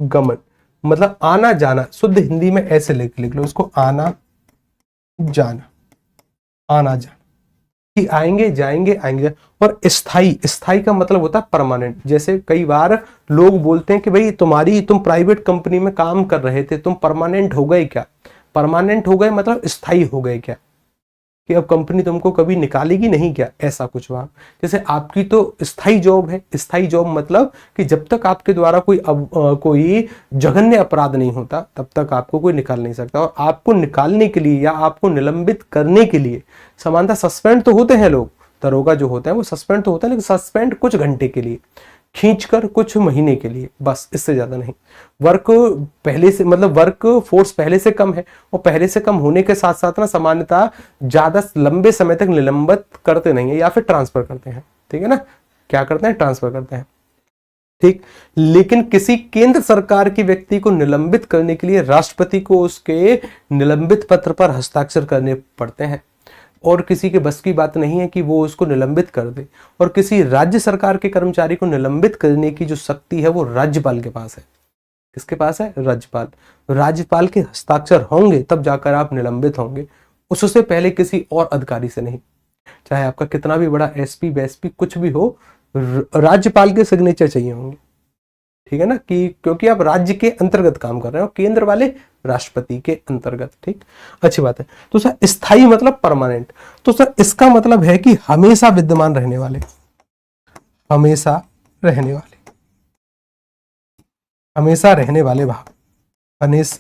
A: गमन मतलब आना जाना। शुद्ध हिंदी में ऐसे लिख लो उसको, आना जाना, आना जाना, कि आएंगे जाएंगे आएंगे। और स्थाई, स्थाई का मतलब होता है परमानेंट। जैसे कई बार लोग बोलते हैं कि भाई तुम प्राइवेट कंपनी में काम कर रहे थे, तुम परमानेंट हो गए क्या? परमानेंट हो गए मतलब स्थाई हो गए क्या, कि अब कंपनी तुमको कभी निकालेगी नहीं क्या, ऐसा कुछ हुआ। जैसे आपकी तो स्थाई जॉब है। स्थाई जॉब मतलब कि जब तक आपके द्वारा कोई जघन्य अपराध नहीं होता तब तक आपको कोई निकाल नहीं सकता। और आपको निकालने के लिए या आपको निलंबित करने के लिए समानता सस्पेंड तो होते हैं लोग, दरोगा जो होते हैं वो सस्पेंड तो होता है, लेकिन सस्पेंड कुछ घंटे के लिए, खींचकर कुछ महीने के लिए, बस, इससे ज्यादा नहीं। वर्क पहले से मतलब वर्क फोर्स पहले से कम है, और पहले से कम होने के साथ साथ ना सामान्यतः ज्यादा लंबे समय तक निलंबित करते नहीं है या फिर ट्रांसफर करते हैं। ठीक है ना, क्या करते हैं? ट्रांसफर करते हैं। ठीक, लेकिन किसी केंद्र सरकार के व्यक्ति को निलंबित करने के लिए राष्ट्रपति को उसके निलंबित पत्र पर हस्ताक्षर करने पड़ते हैं, और किसी के बस की बात नहीं है कि वो उसको निलंबित कर दे। और किसी राज्य सरकार के कर्मचारी को निलंबित करने की जो शक्ति है वो राज्यपाल के पास है। किसके पास है? राज्यपाल। राज्यपाल के हस्ताक्षर होंगे तब जाकर आप निलंबित होंगे, उससे पहले किसी और अधिकारी से नहीं। चाहे आपका कितना भी बड़ा एसपी बेसपी कुछ भी हो, राज्यपाल के सिग्नेचर चाहिए होंगे। ठीक है ना, कि क्योंकि आप राज्य के अंतर्गत काम कर रहे हो, केंद्र वाले राष्ट्रपति के अंतर्गत। ठीक, अच्छी बात है। तो सर स्थायी मतलब परमानेंट, तो सर इसका मतलब है कि हमेशा विद्यमान रहने वाले, हमेशा रहने वाले, हमेशा रहने वाले भाव,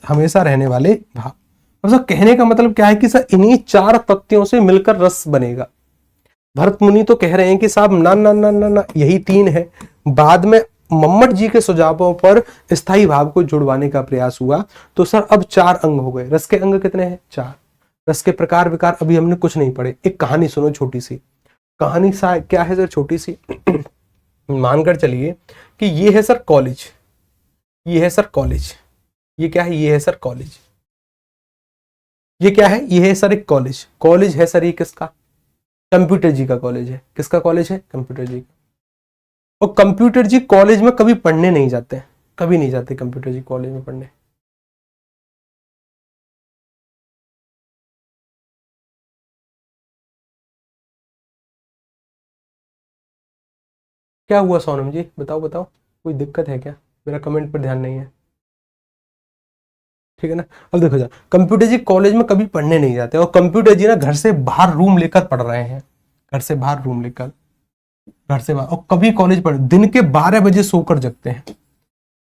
A: हमेशा रहने वाले भाव। अब सर कहने का मतलब क्या है कि सर इन्हीं चार तथ्यों से मिलकर रस बनेगा। भरत मुनि तो कह रहे हैं कि साहब ना ना ना ना ना, यही तीन है। बाद में मम्मट जी के सुझावों पर स्थायी भाव को जुड़वाने का प्रयास हुआ, तो सर अब चार अंग हो गए। रस के अंग कितने हैं? चार। रस के प्रकार विकार अभी हमने कुछ नहीं पढ़े। एक कहानी सुनो छोटी सी। कहानी सा क्या है सर? छोटी सी मानकर चलिए कि ये है सर कॉलेज, ये है सर कॉलेज, ये क्या है, ये है सर कॉलेज, ये क्या है, ये है सर एक कॉलेज, कॉलेज है सर ये किसका, कंप्यूटर जी का कॉलेज है। किसका कॉलेज है, कंप्यूटर जी का। और कंप्यूटर जी कॉलेज में कभी पढ़ने नहीं जाते हैं, कभी नहीं जाते कंप्यूटर जी कॉलेज में पढ़ने। क्या हुआ सोनम जी, बताओ बताओ, कोई दिक्कत है क्या, मेरा कमेंट पर ध्यान नहीं है, ठीक है ना। अब देखो जा, कंप्यूटर जी कॉलेज में कभी पढ़ने नहीं जाते, और कंप्यूटर जी ना घर से बाहर रूम लेकर पढ़ रहे हैं, घर से बाहर रूम लेकर, घर से बाहर, और कभी कॉलेज पढ़, दिन के 12 बजे सोकर जगते हैं,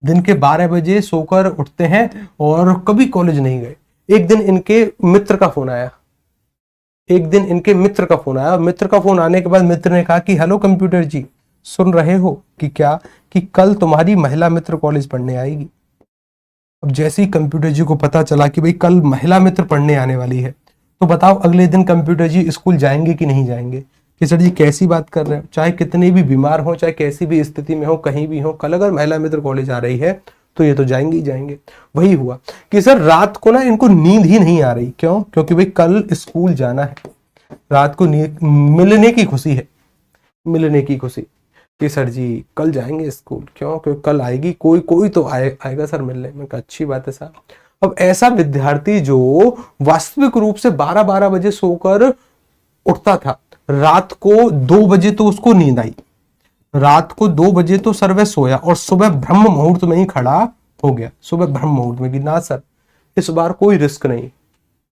A: दिन के 12 बजे सोकर उठते हैं, और कभी कॉलेज नहीं गए। एक दिन इनके मित्र का फोन आया, एक दिन इनके मित्र का फोन आया, मित्र का फोन आने के बाद मित्र ने कहा कि हेलो कंप्यूटर जी, सुन रहे हो कि क्या, कि कल तुम्हारी महिला मित्र कॉलेज पढ़ने आएगी। अब जैसे ही कंप्यूटर जी को पता चला कि भाई कल महिला मित्र पढ़ने आने वाली है, तो बताओ अगले दिन कंप्यूटर जी स्कूल जाएंगे कि नहीं जाएंगे। कि सर जी कैसी बात कर रहे हो, चाहे कितने भी बीमार हो, चाहे कैसी भी स्थिति में हो, कहीं भी हो, कल अगर महिला मित्र कॉलेज आ रही है तो ये तो जाएंगे ही जाएंगे। वही हुआ कि सर रात को ना इनको नींद ही नहीं आ रही, क्यों, क्योंकि भाई कल स्कूल जाना है, रात को नींद, मिलने की खुशी है, मिलने की खुशी कि सर जी कल जाएंगे स्कूल, क्यों, क्योंकि कल आएगी, कोई कोई तो आएगा सर मिलने। मैं कहा अच्छी बात है साहब। अब ऐसा विद्यार्थी जो वास्तविक रूप से 12-12 बजे सोकर उठता था, रात को 2 बजे तो उसको नींद आई, रात को 2 बजे तो सर वह सोया, और सुबह ब्रह्म मुहूर्त में ही खड़ा हो गया, सुबह ब्रह्म मुहूर्त में कि ना सर इस बार कोई रिस्क नहीं,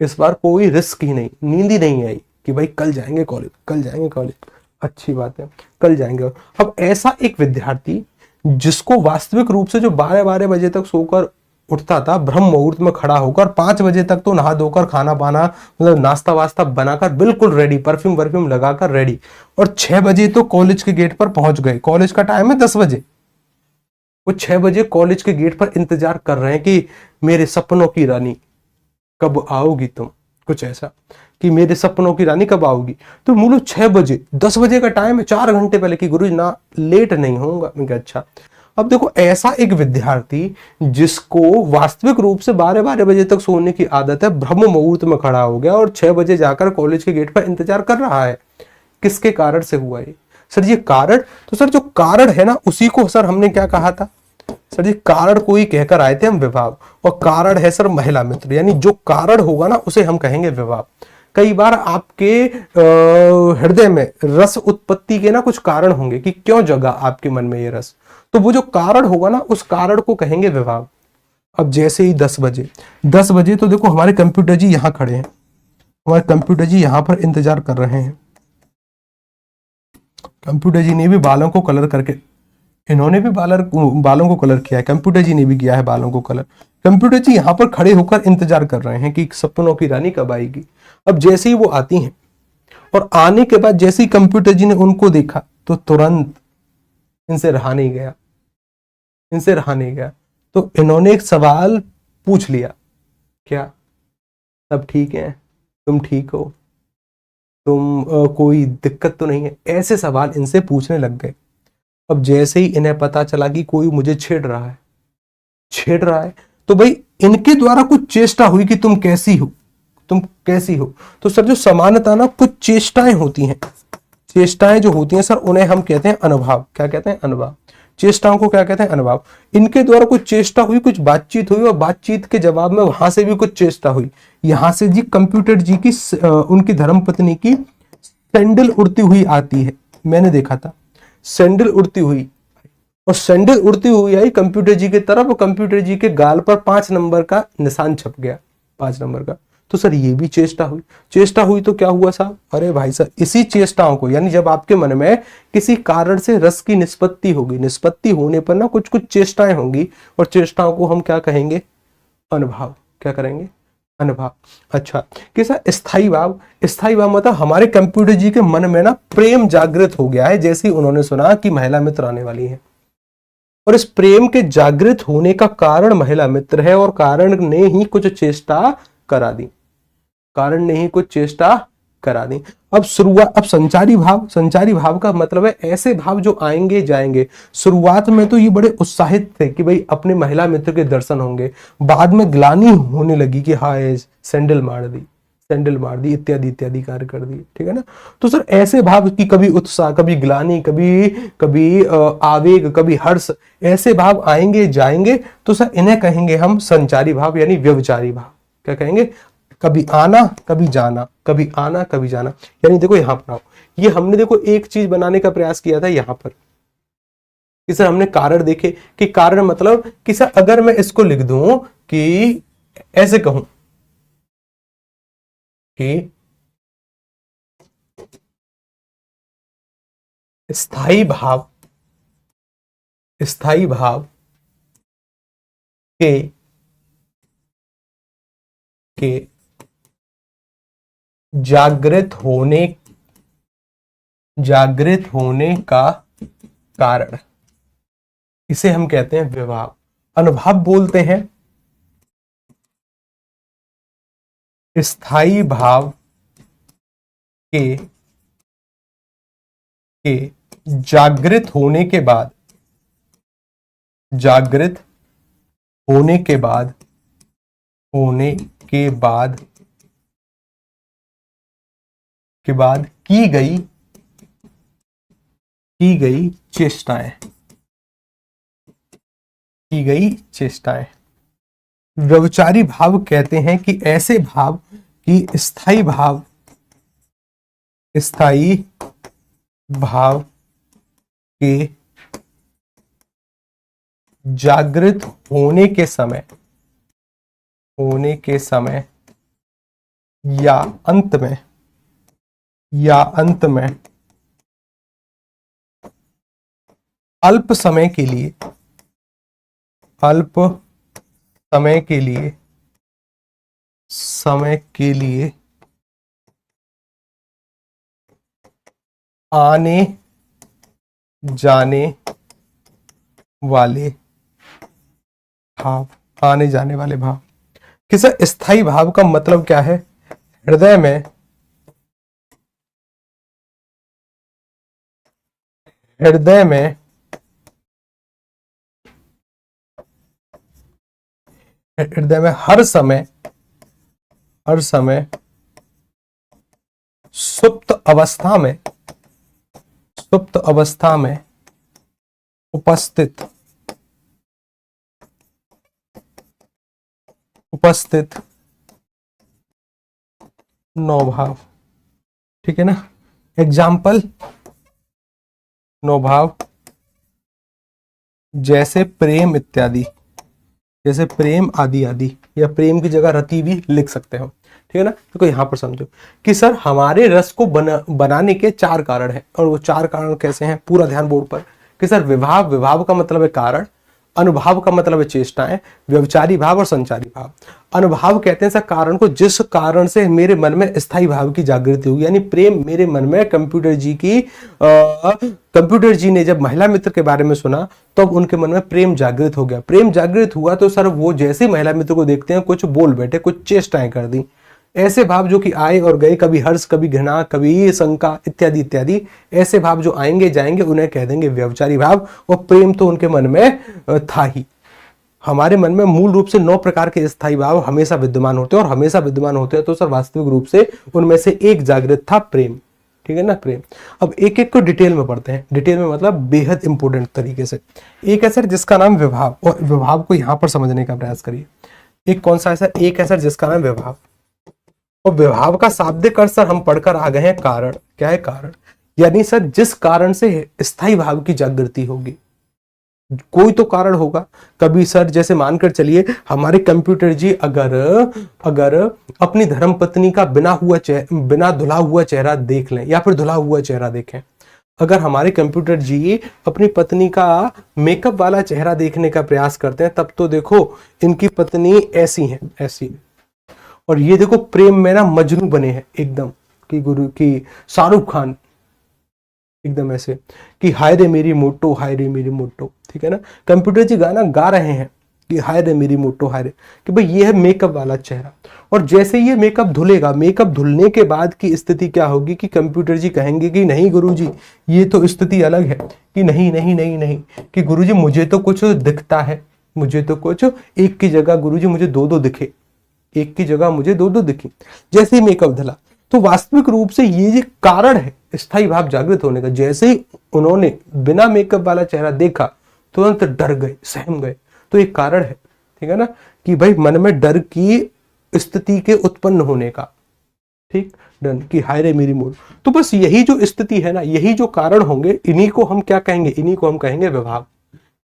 A: इस बार कोई रिस्क ही नहीं, नींद ही नहीं आई कि भाई कल जाएंगे कॉलेज, कल जाएंगे कॉलेज, अच्छी बात है कल जाएंगे। अब ऐसा एक विद्यार्थी जिसको वास्तविक रूप से जो 12-12 बजे तक सोकर उठता था, ब्रह्म मुहूर्त में खड़ा होकर 5 बजे तक तो नहा धोकर खाना पाना मतलब नाश्ता वास्ता बनाकर बिल्कुल रेडी, परफ्यूम वर्फ्यूम लगाकर रेडी, और 6 बजे तो कॉलेज के गेट पर पहुंच गए। कॉलेज का टाइम है 10 बजे, वो 6 बजे कॉलेज के गेट पर इंतजार कर रहे हैं कि मेरे सपनों की रानी कब आओगी तुम, कुछ ऐसा कि मेरे सपनों की रानी कब आओगी। तो मूलो 6 बजे, 10 बजे का टाइम है, 4 घंटे पहले कि गुरुजी ना लेट नहीं होऊंगा। मैं कहा अच्छा। अब देखो ऐसा एक विद्यार्थी जिसको वास्तविक रूप से 12-12 बजे तक सोने की आदत है, ब्रह्म मुहूर्त में खड़ा हो गया और 6 बजे जाकर कॉलेज के गेट पर इंतजार कर रहा है। किसके कारण से हुआ ये सर, ये कारण, तो सर जो कारण है ना उसी को सर हमने क्या कहा था सर जी, कारण को ही कहकर आए थे हम विभाव, और कारण है सर महिला मित्र, यानी जो कारण होगा ना उसे हम कहेंगे विभाव। कई बार आपके हृदय में रस उत्पत्ति के ना कुछ कारण होंगे कि क्यों जगा आपके मन में ये रस, तो वो जो कारण होगा ना उस कारण को कहेंगे विभाव। अब जैसे ही 10 बजे, 10 बजे तो देखो हमारे कंप्यूटर जी यहाँ खड़े हैं, हमारे कंप्यूटर जी यहाँ पर इंतजार कर रहे हैं। कंप्यूटर जी ने भी बालों को कलर करके, इन्होंने भी बालों को कलर किया है, कंप्यूटर जी ने भी किया है बालों को कलर। कंप्यूटर जी यहाँ पर खड़े होकर इंतजार कर रहे हैं कि सपनों की रानी कब आएगी। अब जैसे ही वो आती हैं, और आने के बाद जैसे ही कंप्यूटर जी ने उनको देखा तो तुरंत इनसे रहा नहीं गया, इनसे रहा नहीं गया। तो इन्होंने एक सवाल पूछ लिया, क्या सब ठीक है, तुम ठीक हो, तुम कोई दिक्कत तो नहीं है, ऐसे सवाल इनसे पूछने लग गए। अब जैसे ही इन्हें पता चला कि कोई मुझे छेड़ रहा है, छेड़ रहा है, तो भाई इनके द्वारा कुछ चेष्टा हुई कि तुम कैसी हो, तुम कैसी हो। तो सर जो समानता ना कुछ चेष्टाएं होती हैं, चेष्टाएं जो होती हैं सर उन्हें हम कहते हैं अनुभाव। क्या कहते हैं, अनुभाव। चेष्टाओं को क्या कहते हैं, अनुभाव। इनके द्वारा कुछ चेष्टा हुई, कुछ बातचीत हुई, और बातचीत के जवाब में वहां से भी कुछ चेष्टा हुई। यहां से जी कंप्यूटर जी की उनकी धर्मपत्नी की सैंडल उड़ती हुई आती है, मैंने देखा था सैंडल उड़ती हुई, और सैंडल उड़ती हुई आई कंप्यूटर जी की तरफ, और कंप्यूटर जी के गाल पर 5 नंबर का निशान छप गया, 5 नंबर का। तो सर ये भी चेष्टा हुई, चेष्टा हुई तो क्या हुआ साहब, अरे भाई साहब इसी चेष्टाओं को, यानी जब आपके मन में किसी कारण से रस की निष्पत्ति होगी, निष्पत्ति होने पर ना कुछ कुछ चेष्टाएं होंगी, और चेष्टाओं को हम क्या कहेंगे, अनुभाव। क्या करेंगे, अनुभाव। अच्छा कि सर स्थायी भाव, स्थायी भाव मतलब हमारे कंप्यूटर जी के मन में ना प्रेम जागृत हो गया है, जैसे ही उन्होंने सुना कि महिला मित्र आने वाली है, और इस प्रेम के जागृत होने का कारण महिला मित्र है, और कारण ने ही कुछ चेष्टा करा दी, कारण ने ही कुछ चेष्टा करा दी। अब शुरुआत, अब संचारी भाव का मतलब है ऐसे भाव जो आएंगे जाएंगे। शुरुआत में तो ये बड़े उत्साहित थे कि भाई अपने महिला मित्र के दर्शन होंगे, बाद में ग्लानि होने लगी कि हाय सैंडल मार दी इत्यादि इत्यादि कार्य कर दिए, ठीक है ना। तो सर ऐसे भाव की कभी उत्साह, कभी ग्लानि, कभी आवेग, कभी हर्ष, ऐसे भाव आएंगे जाएंगे, तो सर इन्हें कहेंगे हम संचारी भाव यानी व्यभिचारी भाव। क्या कहेंगे? कभी आना कभी जाना, कभी आना कभी जाना। यानी देखो यहां पर आओ, ये हमने देखो एक चीज बनाने का प्रयास किया था यहां पर कि सर हमने कारण देखे कि कारण मतलब कि सर अगर मैं इसको लिख दूं कि ऐसे कहूं कि स्थाई भाव के जागृत होने का कारण, इसे हम कहते हैं विभाव। अनुभाव बोलते हैं स्थाई भाव के जागृत होने के बाद की गई चेष्टाएं। व्यभिचारी भाव कहते हैं कि ऐसे भाव की स्थाई भाव के जागृत होने के समय या अंत में अल्प समय के लिए आने जाने वाले भाव। किसी स्थाई भाव का मतलब क्या है? हृदय में हर समय सुप्त अवस्था में उपस्थित नौभाव, ठीक है ना। एग्जाम्पल, नौभाव जैसे प्रेम इत्यादि, जैसे प्रेम आदि आदि, या प्रेम की जगह रति भी लिख सकते हो, ठीक है ना। तो यहां पर समझो कि सर हमारे रस को बनाने के 4 कारण हैं, और वो 4 कारण कैसे हैं? पूरा ध्यान बोर्ड पर कि सर विभाव का मतलब है कारण, अनुभाव का मतलब है चेष्टाएं, व्यभिचारी भाव और संचारी भाव। अनुभाव कहते हैं सर कारण को जिस कारण से मेरे मन में स्थायी भाव की जागृति होगी, यानी प्रेम मेरे मन में कंप्यूटर जी ने जब महिला मित्र के बारे में सुना तो अब उनके मन में प्रेम जागृत हो गया। प्रेम जागृत हुआ तो सर वो जैसे महिला मित्र को देखते हैं कुछ बोल बैठे, कुछ चेष्टाएं कर दी। ऐसे भाव जो कि आए और गए, कभी हर्ष, कभी घृणा, कभी शंका इत्यादि इत्यादि, ऐसे भाव जो आएंगे जाएंगे उन्हें कह देंगे व्यभिचारी भाव। और प्रेम तो उनके मन में था ही। हमारे मन में मूल रूप से 9 प्रकार के स्थायी भाव हमेशा विद्यमान होते हैं, और हमेशा विद्यमान होते हैं तो सर वास्तविक रूप से उनमें से एक जागृत था प्रेम, ठीक है ना, प्रेम। अब एक एक को डिटेल में पढ़ते हैं। डिटेल में मतलब बेहद इंपॉर्टेंट तरीके से। एक है सर जिसका नाम विभाव, और विभाव को यहां पर समझने का प्रयास करिए। एक कौन सा है सर? एक है सर जिसका नाम विभाव, और विभाव का शाब्दिक अर्थ सर हम पढ़कर आ गए हैं कारण। क्या है कारण? यानी सर जिस कारण से स्थायी भाव की जागृति होगी, कोई तो कारण होगा। कभी सर जैसे मानकर चलिए हमारे कंप्यूटर जी अगर अपनी धर्मपत्नी का बिना धुला हुआ चेहरा देख लें, या फिर धुला हुआ चेहरा देखें, अगर हमारे कंप्यूटर जी अपनी पत्नी का मेकअप वाला चेहरा देखने का प्रयास करते हैं, तब तो देखो इनकी पत्नी ऐसी है, ऐसी। और ये देखो प्रेम में ना मजनू बने हैं एकदम, कि गुरु की शाहरुख खान एकदम ऐसे कि हाय रे मेरी मोटो, हाय रे मेरी मोटो, ठीक है ना। कंप्यूटर जी गाना गा रहे हैं, कि हाय रे मेरी मोटो, हाय रे, कि भाई ये है मेकअप वाला चेहरा। और जैसे ये मेकअप धुलेगा, मेकअप धुलने के बाद की स्थिति क्या होगी कि कंप्यूटर जी कहेंगे कि नहीं गुरुजी, ये तो स्थिति अलग है, कि नहीं नहीं नहीं नहीं, कि गुरुजी मुझे तो कुछ दिखता है, मुझे तो कुछ एक की जगह गुरुजी मुझे दो दो दिखे, एक की जगह मुझे दो दो दिखी। जैसे ही मेकअप धला तो वास्तविक रूप से ये कारण है स्थायी भाव जागृत होने का। जैसे ही उन्होंने बिना मेकअप वाला चेहरा देखा तुरंत डर गए, सहम गए, तो एक कारण है, ठीक है ना, कि भाई मन में डर की स्थिति के उत्पन्न होने का, ठीक, डर की हाय रे मेरी मोर। तो बस यही जो स्थिति है ना, यही जो कारण होंगे, इन्हीं को हम क्या कहेंगे, इन्हीं को हम कहेंगे विभाव,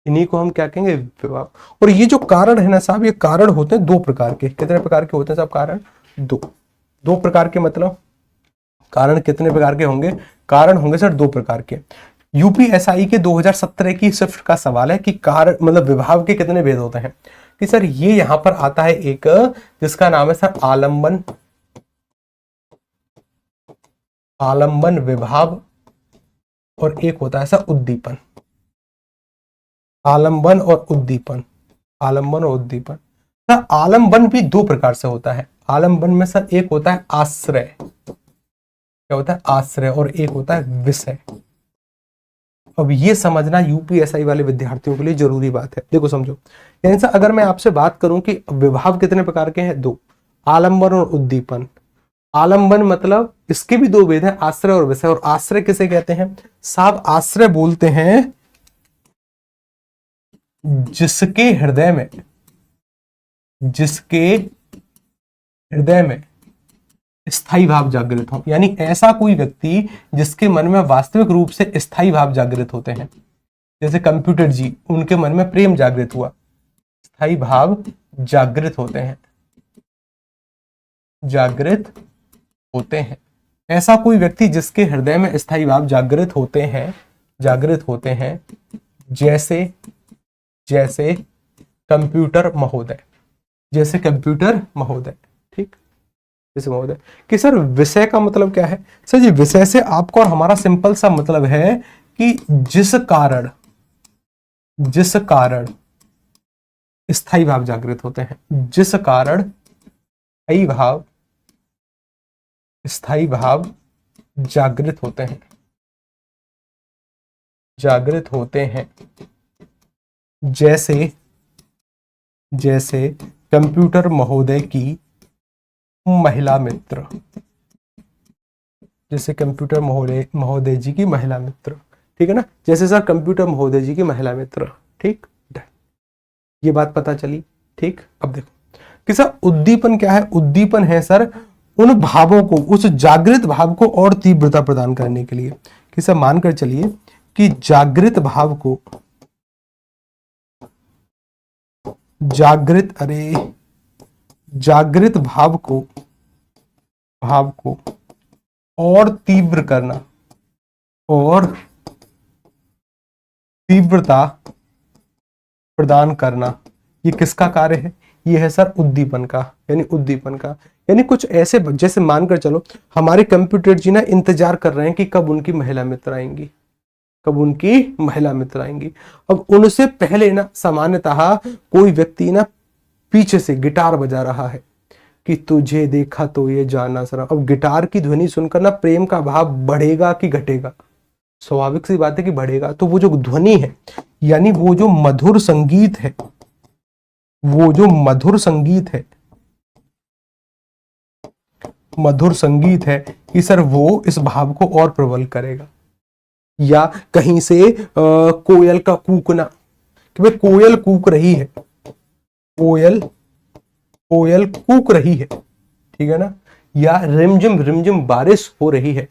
A: इन्हीं को हम क्या कहेंगे, विभाव। और ये जो कारण है ना साहब, ये कारण होते हैं दो प्रकार के। कितने प्रकार के होते हैं साहब कारण? दो प्रकार के। मतलब कारण कितने प्रकार के होंगे? कारण होंगे सर दो प्रकार के। यूपीएसआई के 2017 की शिफ्ट का सवाल है कि कारण मतलब विभाव के कितने भेद होते हैं। कि सर ये यहां पर आता है एक जिसका नाम है सर आलंबन विभाव, और एक होता है सर उद्दीपन। आलंबन और उद्दीपन, आलंबन और उद्दीपन। सर आलंबन भी दो प्रकार से होता है। आलंबन में सर एक होता है आश्रय, क्या होता है? आश्रय। और एक होता है विषय। अब ये समझना यूपीएसआई वाले विद्यार्थियों के लिए जरूरी बात है। देखो समझो, यानी सर अगर मैं आपसे बात करूं कि विभाव कितने प्रकार के हैं? दो, आलंबन और उद्दीपन। आलंबन मतलब इसके भी दो भेद हैं, आश्रय और विषय। और आश्रय किसे कहते हैं साहब? आश्रय बोलते हैं जिसके हृदय में स्थायी भाव जागृत हो। यानी ऐसा कोई व्यक्ति जिसके मन में वास्तविक रूप से स्थायी भाव जागृत होते हैं। जैसे कंप्यूटर जी, उनके मन में प्रेम जागृत हुआ, स्थायी भाव जागृत होते हैं, जागृत होते हैं। ऐसा कोई व्यक्ति जिसके हृदय में स्थायी भाव जागृत होते हैं, जैसे कंप्यूटर महोदय, ठीक, जैसे महोदय। कि सर विषय का मतलब क्या है? सर जी विषय से आपको और हमारा सिंपल सा मतलब है कि जिस कारण स्थायी भाव जागृत होते हैं, जिस कारण स्थायी भाव जागृत होते हैं, जैसे कंप्यूटर महोदय की महिला मित्र, जैसे कंप्यूटर महोदय जी की महिला मित्र, ठीक है ना, जैसे सर कंप्यूटर महोदय जी की महिला मित्र, ठीक, ये बात पता चली, ठीक। अब देखो कि सर उद्दीपन क्या है? उद्दीपन है सर उन भावों को, उस जागृत भाव को और तीव्रता प्रदान करने के लिए। कि सर मानकर चलिए कि जागृत भाव को और तीव्र करना और तीव्रता प्रदान करना, ये किसका कार्य है? ये है सर उद्दीपन का, यानी कुछ ऐसे, जैसे मानकर चलो हमारे कंप्यूटर जी ना इंतजार कर रहे हैं कि कब उनकी महिला मित्र आएंगी, अब उनसे पहले ना सामान्यतः कोई व्यक्ति ना पीछे से गिटार बजा रहा है कि तुझे देखा तो ये जाना सर। अब गिटार की ध्वनि सुनकर ना प्रेम का भाव बढ़ेगा कि घटेगा? स्वाभाविक सी बात है कि बढ़ेगा। तो वो जो ध्वनि है, यानी वो जो मधुर संगीत है, कि सर वो इस भाव को और प्रबल करेगा। या कहीं से कोयल का कूकना, कि भाई कोयल कूक रही है, ठीक है ना, या रिमझिम बारिश हो रही है,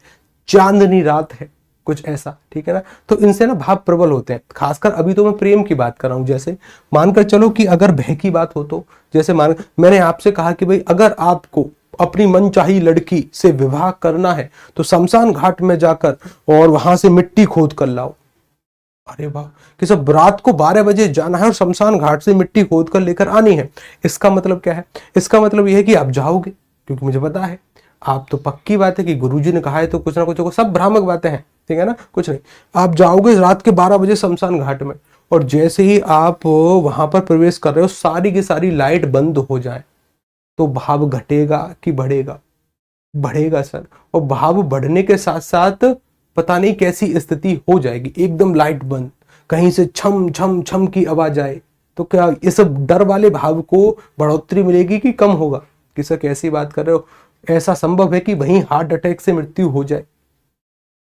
A: चांदनी रात है, कुछ ऐसा, ठीक है ना। तो इनसे ना भाव प्रबल होते हैं। खासकर अभी तो मैं प्रेम की बात कर रहा हूं। जैसे मानकर चलो कि अगर भय की बात हो तो, जैसे मैंने आपसे कहा कि भाई अगर आपको अपनी मनचाही लड़की से विवाह करना है तो शमशान घाट में जाकर और वहां से मिट्टी खोद कर लाओ। अरे वाह, कि सब रात को 12 बजे जाना है और शमशान घाट से मिट्टी खोद कर लेकर आनी है। इसका मतलब क्या है? इसका मतलब यह है कि आप जाओगे, क्योंकि मुझे पता है आप तो, पक्की बात है कि गुरुजी ने कहा है तो कुछ ना कुछ, सब भ्रामक बातें हैं, ठीक है ना, कुछ नहीं। आप जाओगे रात के 12 बजे शमशान घाट में और जैसे ही आप वहां पर प्रवेश कर रहे हो सारी की सारी लाइट बंद हो जाए तो भाव घटेगा कि बढ़ेगा? बढ़ेगा सर। और भाव बढ़ने के साथ साथ पता नहीं कैसी स्थिति हो जाएगी, एकदम लाइट बंद, कहीं से छम छम छम की आवाज आए, तो क्या इस डर वाले भाव को बढ़ोतरी मिलेगी कि कम होगा? कि सर कैसी बात कर रहे हो, ऐसा संभव है कि वहीं हार्ट अटैक से मृत्यु हो जाए,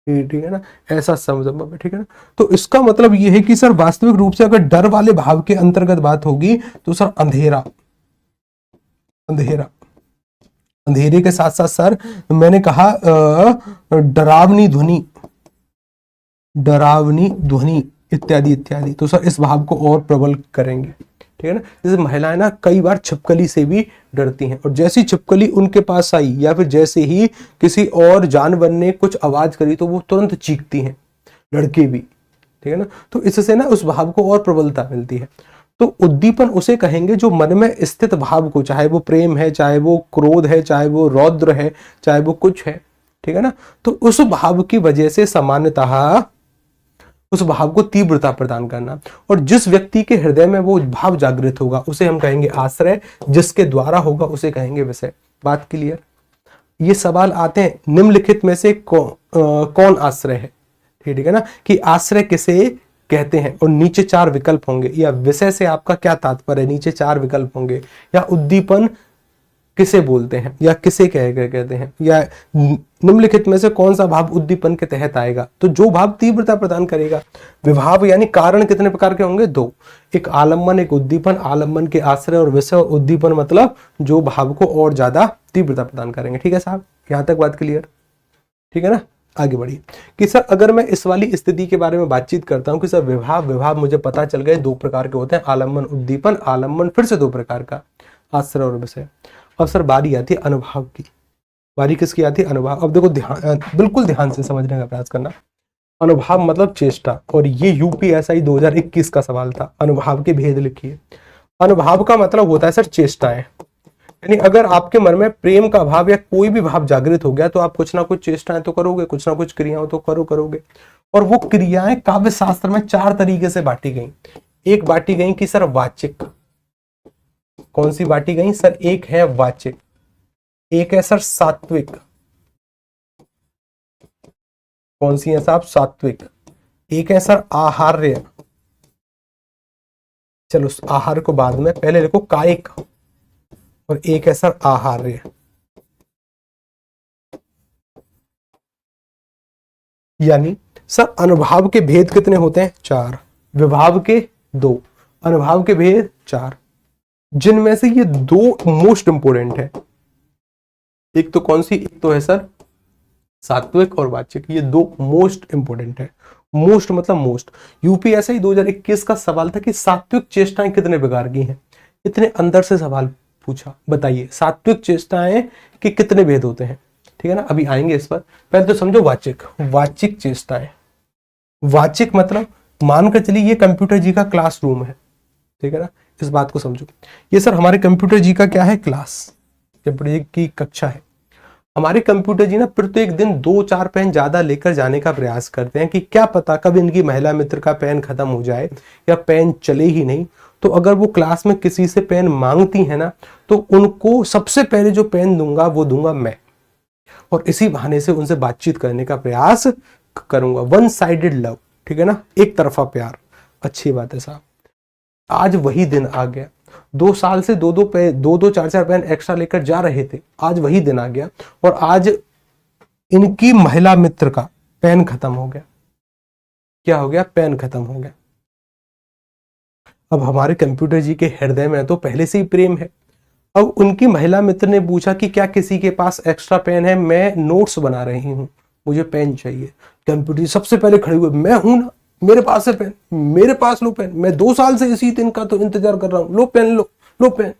A: ठीक है ना, ऐसा संभव है, ठीक है ना। तो इसका मतलब ये है कि सर वास्तविक रूप से अगर डर वाले भाव के अंतर्गत बात होगी तो सर अंधेरा, अंधेरा, अंधेरे के साथ साथ सर मैंने कहा डरावनी ध्वनि, डरावनी ध्वनि इत्यादि इत्यादि, तो सर इस भाव को और प्रबल करेंगे, ठीक है ना। जैसे महिलाएं ना कई बार छिपकली से भी डरती हैं, और जैसी छिपकली उनके पास आई या फिर जैसे ही किसी और जानवर ने कुछ आवाज करी तो वो तुरंत चीखती हैं, लड़के भी, ठीक है ना। तो इससे ना उस भाव को और प्रबलता मिलती है। तो उद्दीपन उसे कहेंगे जो मन में स्थित भाव को, चाहे वो प्रेम है, चाहे वो क्रोध है, चाहे वो रौद्र है, चाहे वो कुछ है, ठीक है ना, तो उस भाव की वजह से सामान्यतः उस भाव को तीव्रता प्रदान करना। और जिस व्यक्ति के हृदय में वो भाव जागृत होगा उसे हम कहेंगे आश्रय, जिसके द्वारा होगा उसे कहेंगे विषय। बात क्लियर? ये सवाल आते हैं निम्नलिखित में से कौन आश्रय है, ठीक है ना, कि आश्रय किसे कहते हैं, और नीचे 4 विकल्प होंगे, या विषय से आपका क्या तात्पर्य है, नीचे 4 विकल्प होंगे, या उद्दीपन किसे बोलते हैं, या किसे कहते हैं, या निम्नलिखित में से कौन सा भाव उद्दीपन के तहत आएगा। तो जो भाव तीव्रता प्रदान करेगा, विभाव यानी कारण कितने प्रकार के होंगे? 2, एक आलम्बन, एक उद्दीपन। आलम्बन के आश्रय और विषय, और उद्दीपन मतलब जो भाव को और ज्यादा तीव्रता प्रदान करेंगे। ठीक है साहब, यहां तक बात क्लियर? ठीक है ना, आगे बढ़िए कि सर अगर मैं इस वाली स्थिति के बारे में बातचीत करता हूं कि सर विभाव मुझे पता चल गए 2 प्रकार के होते हैं, आलम्बन उद्दीपन। आलम्बन फिर से 2 प्रकार का, आश्रय और विषय। अब सर बारी आती है अनुभाव की। बारी किसकी आती है? अनुभाव। अब देखो बिल्कुल ध्यान से समझने का प्रयास करना। अनुभाव मतलब चेष्टा, और ये यूपीएसआई 2021 का सवाल था। अनुभाव के भेद लिखिए। अनुभाव का मतलब होता है सर चेष्टाएं, यानी अगर आपके मन में प्रेम का भाव या कोई भी भाव जागृत हो गया तो आप कुछ ना कुछ चेष्टाएं तो करोगे, कुछ ना कुछ क्रियाओं तो करोगे। और वो क्रियाएं काव्य शास्त्र में 4 तरीके से बांटी गई। एक बांटी गई कि सर वाचिक। कौन सी बांटी गई सर? एक है वाचिक, एक है सर सात्विक। कौन सी है साहब? सात्विक। एक है सर आहार्य। चलो आहार को बाद में, पहले देखो कायिक। और एक है सर आहार्य। यानी सर अनुभाव के भेद कितने होते हैं? 4। विभाव के 2, अनुभाव के भेद 4, जिनमें से ये 2 मोस्ट इंपोर्टेंट है। एक तो कौन सी? एक तो है सर सात्विक और वाचिक। ये 2 मोस्ट इंपोर्टेंट है। मोस्ट मतलब मोस्ट। यूपीएसआई 2021 का सवाल था कि सात्विक चेष्टाएं कितने प्रकार की हैं। इतने अंदर से सवाल पूछा, बताइए सात्विक चेष्टाएं के कितने भेद होते हैं। ठीक है ना, अभी आएंगे इस पर। पहले तो समझो वाचिक। वाचिक चेष्टाएं, वाचिक मतलब मानकर चलिए ये कंप्यूटर जी का क्लासरूम है। ठीक है ना, इस बात को समझो। ये सर हमारे कंप्यूटर जी का क्या है? क्लास, कंप्यूटर जी की कक्षा है। हमारे कंप्यूटर जी ना प्रत्येक दिन 2-4 पेन ज्यादा लेकर जाने का प्रयास करते हैं कि क्या पता कब इनकी महिला मित्र का पेन खत्म हो जाए या पेन चले ही नहीं। तो अगर वो क्लास में किसी से पेन मांगती है ना, तो उनको सबसे पहले जो पेन दूंगा वो दूंगा मैं, और इसी बहाने से उनसे बातचीत करने का प्रयास करूंगा। 1 साइडेड लव, ठीक है ना, एक तरफा प्यार। अच्छी बात है साहब। आज वही दिन आ गया। 2 साल से 2-2 4-4 पेन एक्स्ट्रा लेकर जा रहे थे, आज वही दिन आ गया, और आज इनकी महिला मित्र का पेन खत्म हो गया। क्या हो गया? पेन खत्म हो गया। अब हमारे कंप्यूटर जी के हृदय में तो पहले से ही प्रेम है। अब उनकी महिला मित्र ने पूछा कि क्या किसी के पास एक्स्ट्रा पेन है? मैं नोट्स बना रही हूं, मुझे पेन चाहिए। कंप्यूटर जी सबसे पहले खड़े हुए, मैं हूं ना, मेरे पास है पेन, मेरे पास लो पेन, मैं 2 साल से इसी दिन का तो इंतजार कर रहा हूं, लो पेन, लो पेन।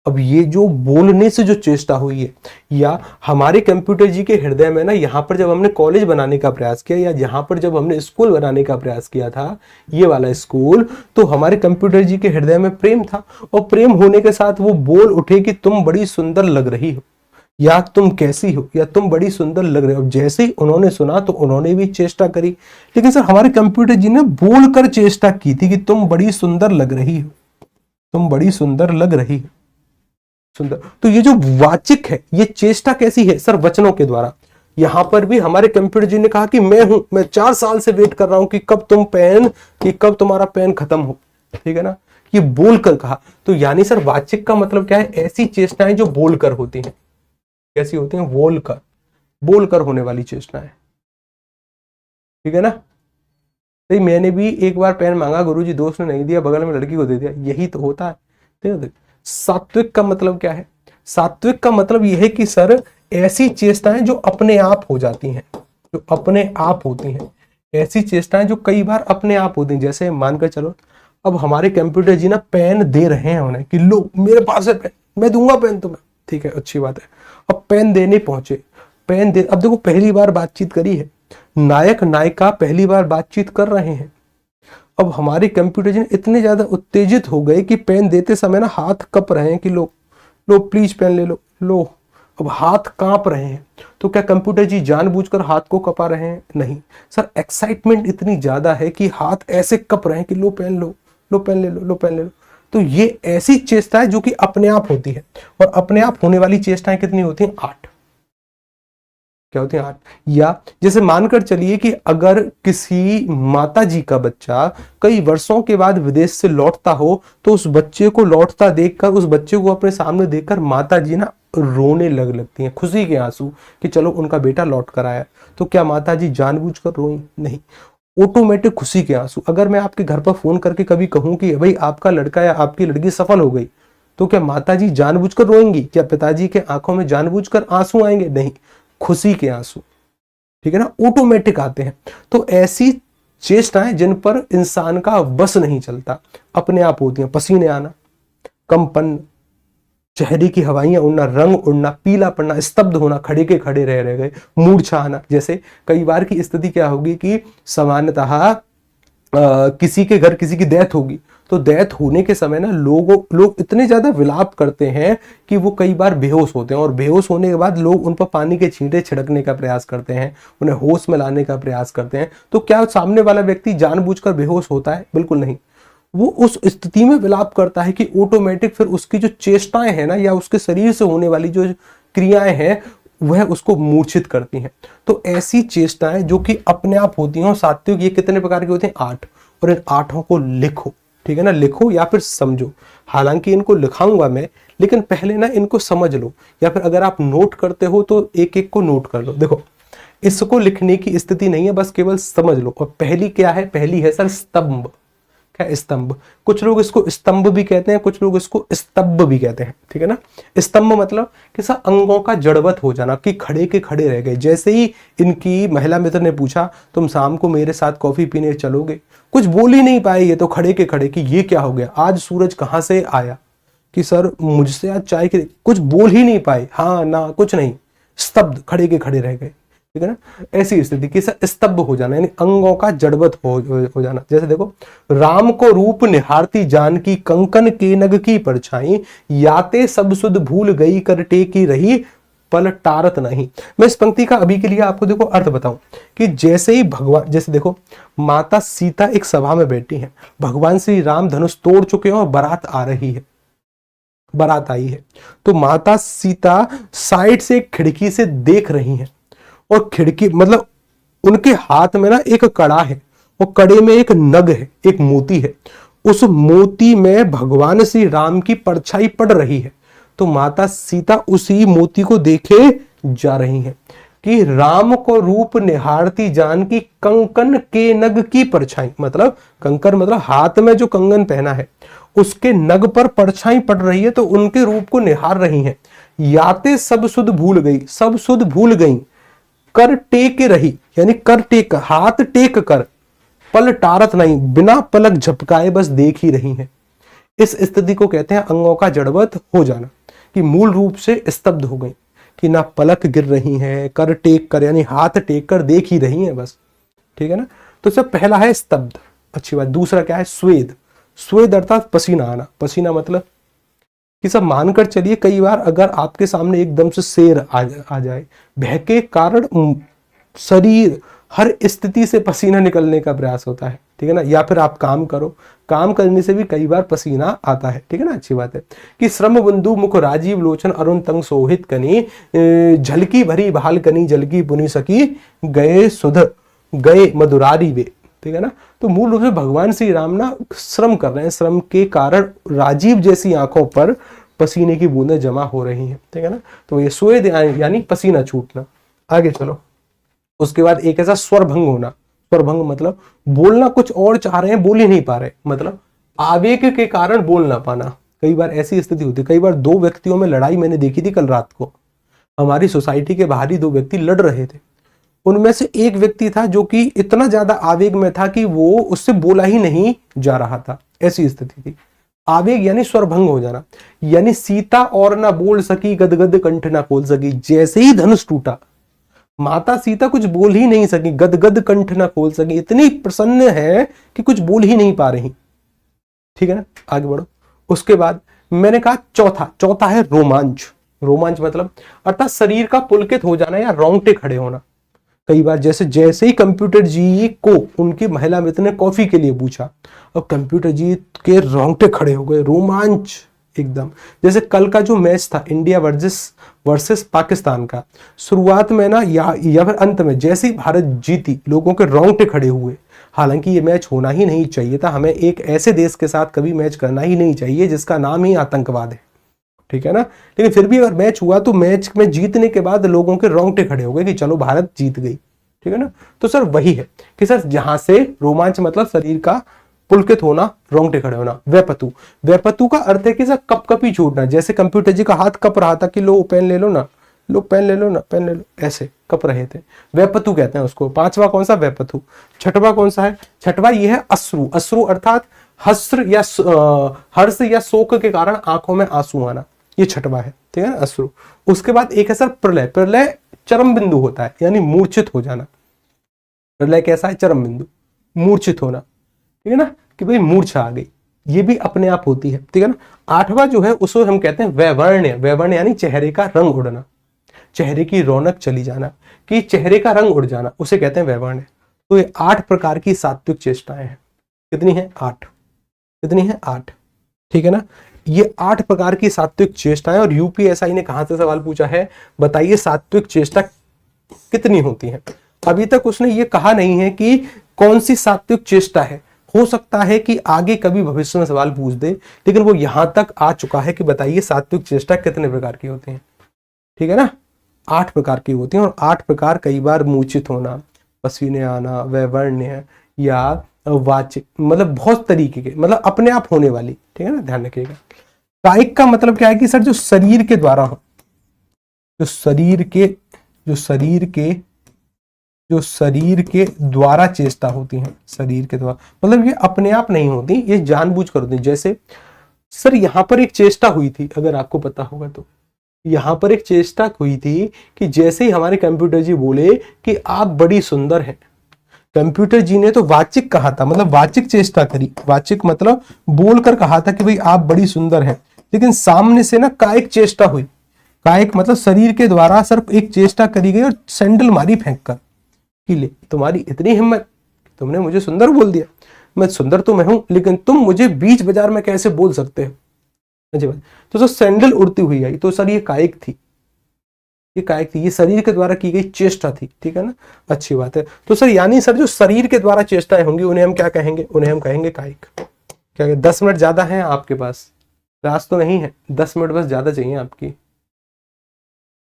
A: अब ये जो बोलने से जो चेष्टा हुई है, या हमारे कंप्यूटर जी के हृदय में ना, यहाँ पर जब हमने कॉलेज बनाने का प्रयास किया, या यहाँ पर जब हमने स्कूल बनाने का प्रयास किया था, ये वाला स्कूल, तो हमारे कंप्यूटर जी के हृदय में प्रेम था। और प्रेम होने के साथ वो बोल उठे कि तुम बड़ी सुंदर लग रही हो। या तुम कैसी हो, या तुम बड़ी सुंदर लग रहे हो। जैसे ही उन्होंने सुना तो उन्होंने भी चेष्टा करी, लेकिन सर हमारे कंप्यूटर जी ने बोलकर चेष्टा की थी कि तुम बड़ी सुंदर लग रही हो, तुम बड़ी सुंदर लग रही हो, सुंदर। तो ये जो वाचिक है, ये चेष्टा कैसी है सर? वचनों के द्वारा। यहां पर भी हमारे कंप्यूटर जी ने कहा कि मैं 4 साल से वेट कर रहा हूं कि कब तुम्हारा पेन खत्म हो, ठीक है ना। ये बोलकर कहा, तो यानी सर वाचिक का मतलब क्या है? ऐसी चेष्टाएं जो बोलकर होती हैं। कैसी होती हैं? बोलकर होने वाली चेष्टाएं, ठीक है ना। तो मैंने भी एक बार पेन मांगा, गुरुजी दोस्त ने नहीं दिया, बगल में लड़की को दे दिया, यही तो होता है। सात्विक का मतलब क्या है? सात्विक का मतलब यह है कि सर ऐसी चेष्टाएं जो अपने आप हो जाती हैं, जो अपने आप होती हैं, ऐसी चेष्टाएं जो कई बार अपने आप होती हैं। जैसे मानकर चलो, अब हमारे कंप्यूटर जी ना पेन दे रहे हैं उन्हें कि लो मेरे पास है पेन, मैं दूंगा पेन तुम्हें, ठीक है, अच्छी बात है। अब पेन देने पहुंचे, अब देखो पहली बार बातचीत करी है, नायक नायिका पहली बार बातचीत कर रहे हैं। अब हमारे कंप्यूटर जी इतने ज्यादा उत्तेजित हो गए कि पेन देते समय ना हाथ कप रहे हैं कि लो लो प्लीज पेन ले लो, लो। अब हाथ कांप रहे हैं, तो क्या कंप्यूटर जी जानबूझकर हाथ को कपा रहे हैं? नहीं सर, एक्साइटमेंट इतनी ज्यादा है कि हाथ ऐसे कप रहे हैं कि लो पेन लो, लो पेन ले लो, लो पेन ले लो। तो ये ऐसी चेष्टा है जो कि अपने आप होती है, और अपने आप होने वाली चेष्टाएं कितनी होती हैं? 8। क्या होती है? 8। या जैसे मानकर चलिए कि अगर किसी माता जी का बच्चा कई वर्षों के बाद विदेश से लौटता हो, तो उस बच्चे को लौटता देखकर, उस बच्चे को अपने सामने देखकर माता जी ना रोने लगती हैं, खुशी के आंसू कि चलो उनका बेटा लौट कर आया। तो क्या माता जी जानबूझकर रोई? नहीं, ऑटोमेटिक खुशी के आंसू। अगर मैं आपके घर पर फोन करके कभी कहूं कि भाई आपका लड़का या आपकी लड़की सफल हो गई, तो क्या माता जी जानबूझकर रोएंगी? क्या पिताजी के आंखों में जानबूझकर आंसू आएंगे? नहीं, खुशी के आंसू, ठीक है ना, ऑटोमेटिक आते हैं। तो ऐसी चेष्टाएं जिन पर इंसान का बस नहीं चलता, अपने आप होती हैं। पसीने आना, कंपन, चेहरे की हवाइयां उड़ना, रंग उड़ना, पीला पड़ना, स्तब्ध होना, खड़े के खड़े रह गए, मूर्छा आना। जैसे कई बार की स्थिति क्या होगी कि सामान्यतः किसी के घर किसी की डेथ होगी, तो डेथ होने के समय ना लोग इतने ज्यादा विलाप करते हैं कि वो कई बार बेहोश होते हैं, और बेहोश होने के बाद लोग उन पर पानी के छींटे छिड़कने का प्रयास करते हैं, उन्हें होश में लाने का प्रयास करते हैं। तो क्या सामने वाला व्यक्ति जानबूझकर बेहोश होता है? बिल्कुल नहीं। वो उस स्थिति में विलाप करता है कि ऑटोमेटिक फिर उसकी जो चेष्टाएं हैं ना, या उसके शरीर से होने वाली जो क्रियाएं हैं, वह उसको मूर्छित करती हैं। तो ऐसी चेष्टाएं जो कि अपने आप होती हैं। सात्विक ये कितने प्रकार के होते हैं? 8। और इन 8 को लिखो, ठीक है ना, लिखो या फिर समझो। हालांकि इनको लिखाऊंगा मैं, लेकिन पहले ना इनको समझ लो, या फिर अगर आप नोट करते हो तो एक एक को नोट कर लो। देखो, इसको लिखने की स्थिति नहीं है, बस केवल समझ लो। और पहली क्या है? पहली है सर स्तंभ। क्या? स्तंभ। कुछ लोग इसको स्तंभ भी कहते हैं, कुछ लोग इसको स्तंभ भी कहते हैं, ठीक है ना। स्तंभ मतलब कि सर अंगों का जड़वत हो जाना, कि खड़े के खड़े रह गए। जैसे ही इनकी महिला मित्र ने पूछा तुम शाम को मेरे साथ कॉफी पीने चलोगे, कुछ बोल ही नहीं पाए ये तो खड़े के खड़े, कि ये क्या हो गया, आज सूरज कहाँ से आया, कि सर मुझसे आज चाय के, कुछ बोल ही नहीं पाए, हाँ ना कुछ नहीं, स्तब्ध, खड़े के खड़े रह गए, ठीक है ना। ऐसी स्थिति कि सर स्तब्ध हो जाना, यानी अंगों का जड़वत हो जाना। जैसे देखो, राम को रूप निहारती जान की, कंकन के नग की परछाई, याते सब सुध भूल गई, कर टेकी रही पल टारत नहीं। मैं इस पंक्ति का अभी के लिए आपको देखो अर्थ बताऊं कि जैसे ही भगवान, जैसे देखो माता सीता एक सभा में बैठी हैं, भगवान श्री राम धनुष तोड़ चुके हैं और बारात आ रही है, बारात आई है, तो माता सीता साइड से एक खिड़की से देख रही हैं, और खिड़की मतलब उनके हाथ में ना एक कड़ा है, और कड़े में एक नग है, एक मोती है, उस मोती में भगवान श्री राम की परछाई पड़ रही है। तो माता सीता उसी मोती को देखे जा रही हैं कि राम को रूप निहारती जान की, कंकन के नग की परछाई, मतलब कंकन मतलब हाथ में जो कंगन पहना है उसके नग पर परछाई पड़ रही है, तो उनके रूप को निहार रही हैं। याते सब सुध भूल गई, सब सुध भूल गई, कर टेक रही, यानी कर टेक, हाथ टेक कर, पल टारत नहीं, बिना पलक झपकाए बस देख ही रही हैं। इस स्थिति को कहते हैं अंगों का जड़वत हो जाना, कि मूल रूप से स्तब्ध हो गई, कि ना पलक गिर रही हैं, कर टेक कर यानी हाथ टेक कर देख ही रही हैं बस, ठीक है ना। तो सब पहला है स्तब्ध, अच्छी बात। दूसरा क्या है? स्वेद। स्वेद अर्थात पसीना आना। पसीना मतलब कि सब मानकर चलिए कई बार अगर आपके सामने एकदम से शेर आ जाए, भय के कारण शरीर हर स्थिति से पसीना निकलने का प्रयास होता है, ठीक है ना। या फिर आप काम करो, काम करने से भी कई बार पसीना आता है, ठीक है ना। अच्छी बात है कि श्रम बंधु मुख राजीव लोचन अरुण तंग सोहित कनी, झलकी भरी भाल कनी जलकी पुनि सकी, गए सुध गए मधुरारी वे, ठीक है ना। तो मूल रूप से भगवान श्री राम ना श्रम कर रहे हैं, श्रम के कारण राजीव जैसी आंखों पर पसीने की बूंदें जमा हो रही हैं, ठीक है ना। तो ये स्वेद यानी पसीना छूटना। आगे चलो, उसके बाद एक ऐसा स्वर भंग होना। स्वर भंग मतलब बोलना कुछ और चाह रहे हैं, बोल ही नहीं पा रहे, मतलब आवेग के कारण बोल ना पाना। कई बार ऐसी स्थिति होती है, कई बार दो व्यक्तियों में लड़ाई मैंने देखी थी कल रात को। हमारी सोसाइटी के बाहर ही दो व्यक्ति लड़ रहे थे। उनमें से एक व्यक्ति था जो कि इतना ज्यादा आवेग में था कि वो उससे बोला ही नहीं जा रहा था, ऐसी स्थिति थी। आवेग यानी स्वर भंग हो जाना, यानी सीता और ना बोल सकी गदगद कंठ ना खोल सकी। जैसे ही धनुष टूटा, माता सीता कुछ बोल ही नहीं सकी, गदगद कंठ ना खोल सकी, इतनी प्रसन्न है कि कुछ बोल ही नहीं पा रही, ठीक है ना। आगे बढ़ो। उसके बाद मैंने कहा चौथा है रोमांच। रोमांच मतलब अर्थात शरीर का पुलकित हो जाना या रोंगटे खड़े होना। कई बार जैसे ही कंप्यूटर जी को उनकी महिला मित्र ने कॉफी के लिए पूछा और कंप्यूटर जी के रोंगटे खड़े हो गए, रोमांच एकदम। जैसे कल का जो मैच था इंडिया वर्सेस पाकिस्तान का, शुरुआत में ना या फिर अंत में जैसे ही भारत जीती, लोगों के रोंगटे खड़े हुए। हालांकि ये मैच होना ही नहीं चाहिए था, हमें एक ऐसे देश के साथ कभी मैच करना ही नहीं चाहिए जिसका नाम ही आतंकवाद है, ठीक है ना। लेकिन फिर भी अगर मैच हुआ तो मैच में जीतने के बाद लोगों के रोंगटे खड़े हो गए कि चलो भारत जीत गई, ठीक है ना। तो सर वही है कि सर जहां से रोमांच मतलब शरीर का पुलकित होना, रोंगटे खड़े होना। वेपतु का अर्थ है कि सर कपकपी छूटना। जैसे कंप्यूटर जी का हाथ कप रहा था कि लो पेन ले लो ना, लो पेन ले लो ना, पेन ले लो, ऐसे कप रहे थे, वेपतु कहते हैं उसको। पांचवा कौन सा? वेपतु। छठवा कौन सा है? छठवा ये है अश्रु। अश्रु अर्थात हर्ष या शोक के कारण आंखों में आंसू आना, ये छठवा है, ठीक है ना, अश्रु। उसके बाद एक है सर प्रलय। प्रलय चरम बिंदु होता है, यानी मूर्छित हो जाना। प्रलय कैसा है? चरम बिंदु, मूर्छित होना, ठीक है ना, कि भाई मूर्छा आ गई, ये भी अपने आप होती है, ठीक है ना। आठवां जो है उसको हम कहते हैं वैवर्ण्य। वैवर्ण्य यानी चेहरे का रंग उड़ना, चेहरे की रौनक चली जाना, कि चेहरे का रंग उड़ जाना, उसे कहते हैं वैवर्ण्य। तो ये 8 प्रकार की सात्विक चेष्टाएं हैं। कितनी है? 8। कितनी है? 8, ठीक है ना। ये 8 प्रकार की सात्विक चेष्टाएं। और यूपीएसआई ने कहां से सवाल पूछा है? बताइए सात्विक चेष्टा कितनी होती है। अभी तक उसने ये कहा नहीं है कि कौन सी सात्विक चेष्टा है। हो सकता है कि आगे कभी भविष्य में सवाल पूछ दे, लेकिन वो यहां तक आ चुका है कि बताइए सात्विक चेष्टा कितने प्रकार की होती हैं, ठीक है ना। 8 प्रकार की होती हैं। और 8 प्रकार कई बार मूर्छित होना, पसीने आना, वैवर्ण्य या वाचिक, मतलब बहुत तरीके के, मतलब अपने आप होने वाली, ठीक है ना, ध्यान रखिएगा। कायिक का मतलब क्या है कि सर जो शरीर के द्वारा हो, जो शरीर के द्वारा चेष्टा होती है, शरीर के द्वारा, मतलब ये अपने आप नहीं होती, ये जानबूझकर होती है। जैसे सर यहां पर एक चेष्टा हुई थी, अगर आपको पता होगा तो, यहां पर एक चेष्टा हुई थी कि जैसे ही हमारे कंप्यूटर जी बोले कि आप बड़ी सुंदर हैं, कंप्यूटर जी ने तो वाचिक कहा था, मतलब वाचिक चेष्टा करी। वाचिक मतलब बोलकर कहा था कि भाई आप बड़ी सुंदर हैं, लेकिन सामने से ना कायिक चेष्टा हुई। कायिक मतलब शरीर के द्वारा सिर्फ एक चेष्टा करी गई और सैंडल मारी फेंक कर कि ले तुम्हारी इतनी हिम्मत, तुमने मुझे सुंदर बोल दिया। मैं सुंदर तो मैं हूं, लेकिन तुम मुझे बीच बाजार में कैसे बोल सकते हो? तो सर सैंडल उड़ती हुई आई, तो सर ये कायिक थी, ये कायिक थी, ये शरीर के द्वारा की गई चेष्टा थी, ठीक है ना। अच्छी बात है। तो सर यानी सर जो शरीर के द्वारा चेष्टाएं होंगी उन्हें हम क्या कहेंगे? उन्हें हम कहेंगे कायिक। क्या 10 मिनट ज्यादा है आपके पास? क्लास तो नहीं है, 10 मिनट बस ज्यादा चाहिए आपकी,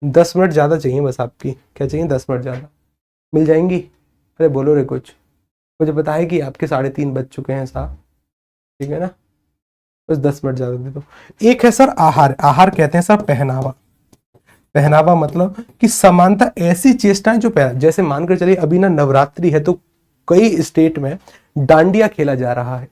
A: 10 मिनट ज्यादा चाहिए बस आपकी। क्या चाहिए? 10 मिनट ज्यादा मिल जाएंगी? अरे बोलो रे कुछ, मुझे पता है कि आपके 3:30 बज चुके हैं साहब, ठीक है ना, बस 10 मिनट ज्यादा दे दो। एक है सर आहार। आहार कहते हैं सर पहनावा। पहनावा मतलब कि समानता ऐसी चेष्टाएं जो जैसे मानकर चलिए अभी ना नवरात्रि है तो कई स्टेट में डांडिया खेला जा रहा है,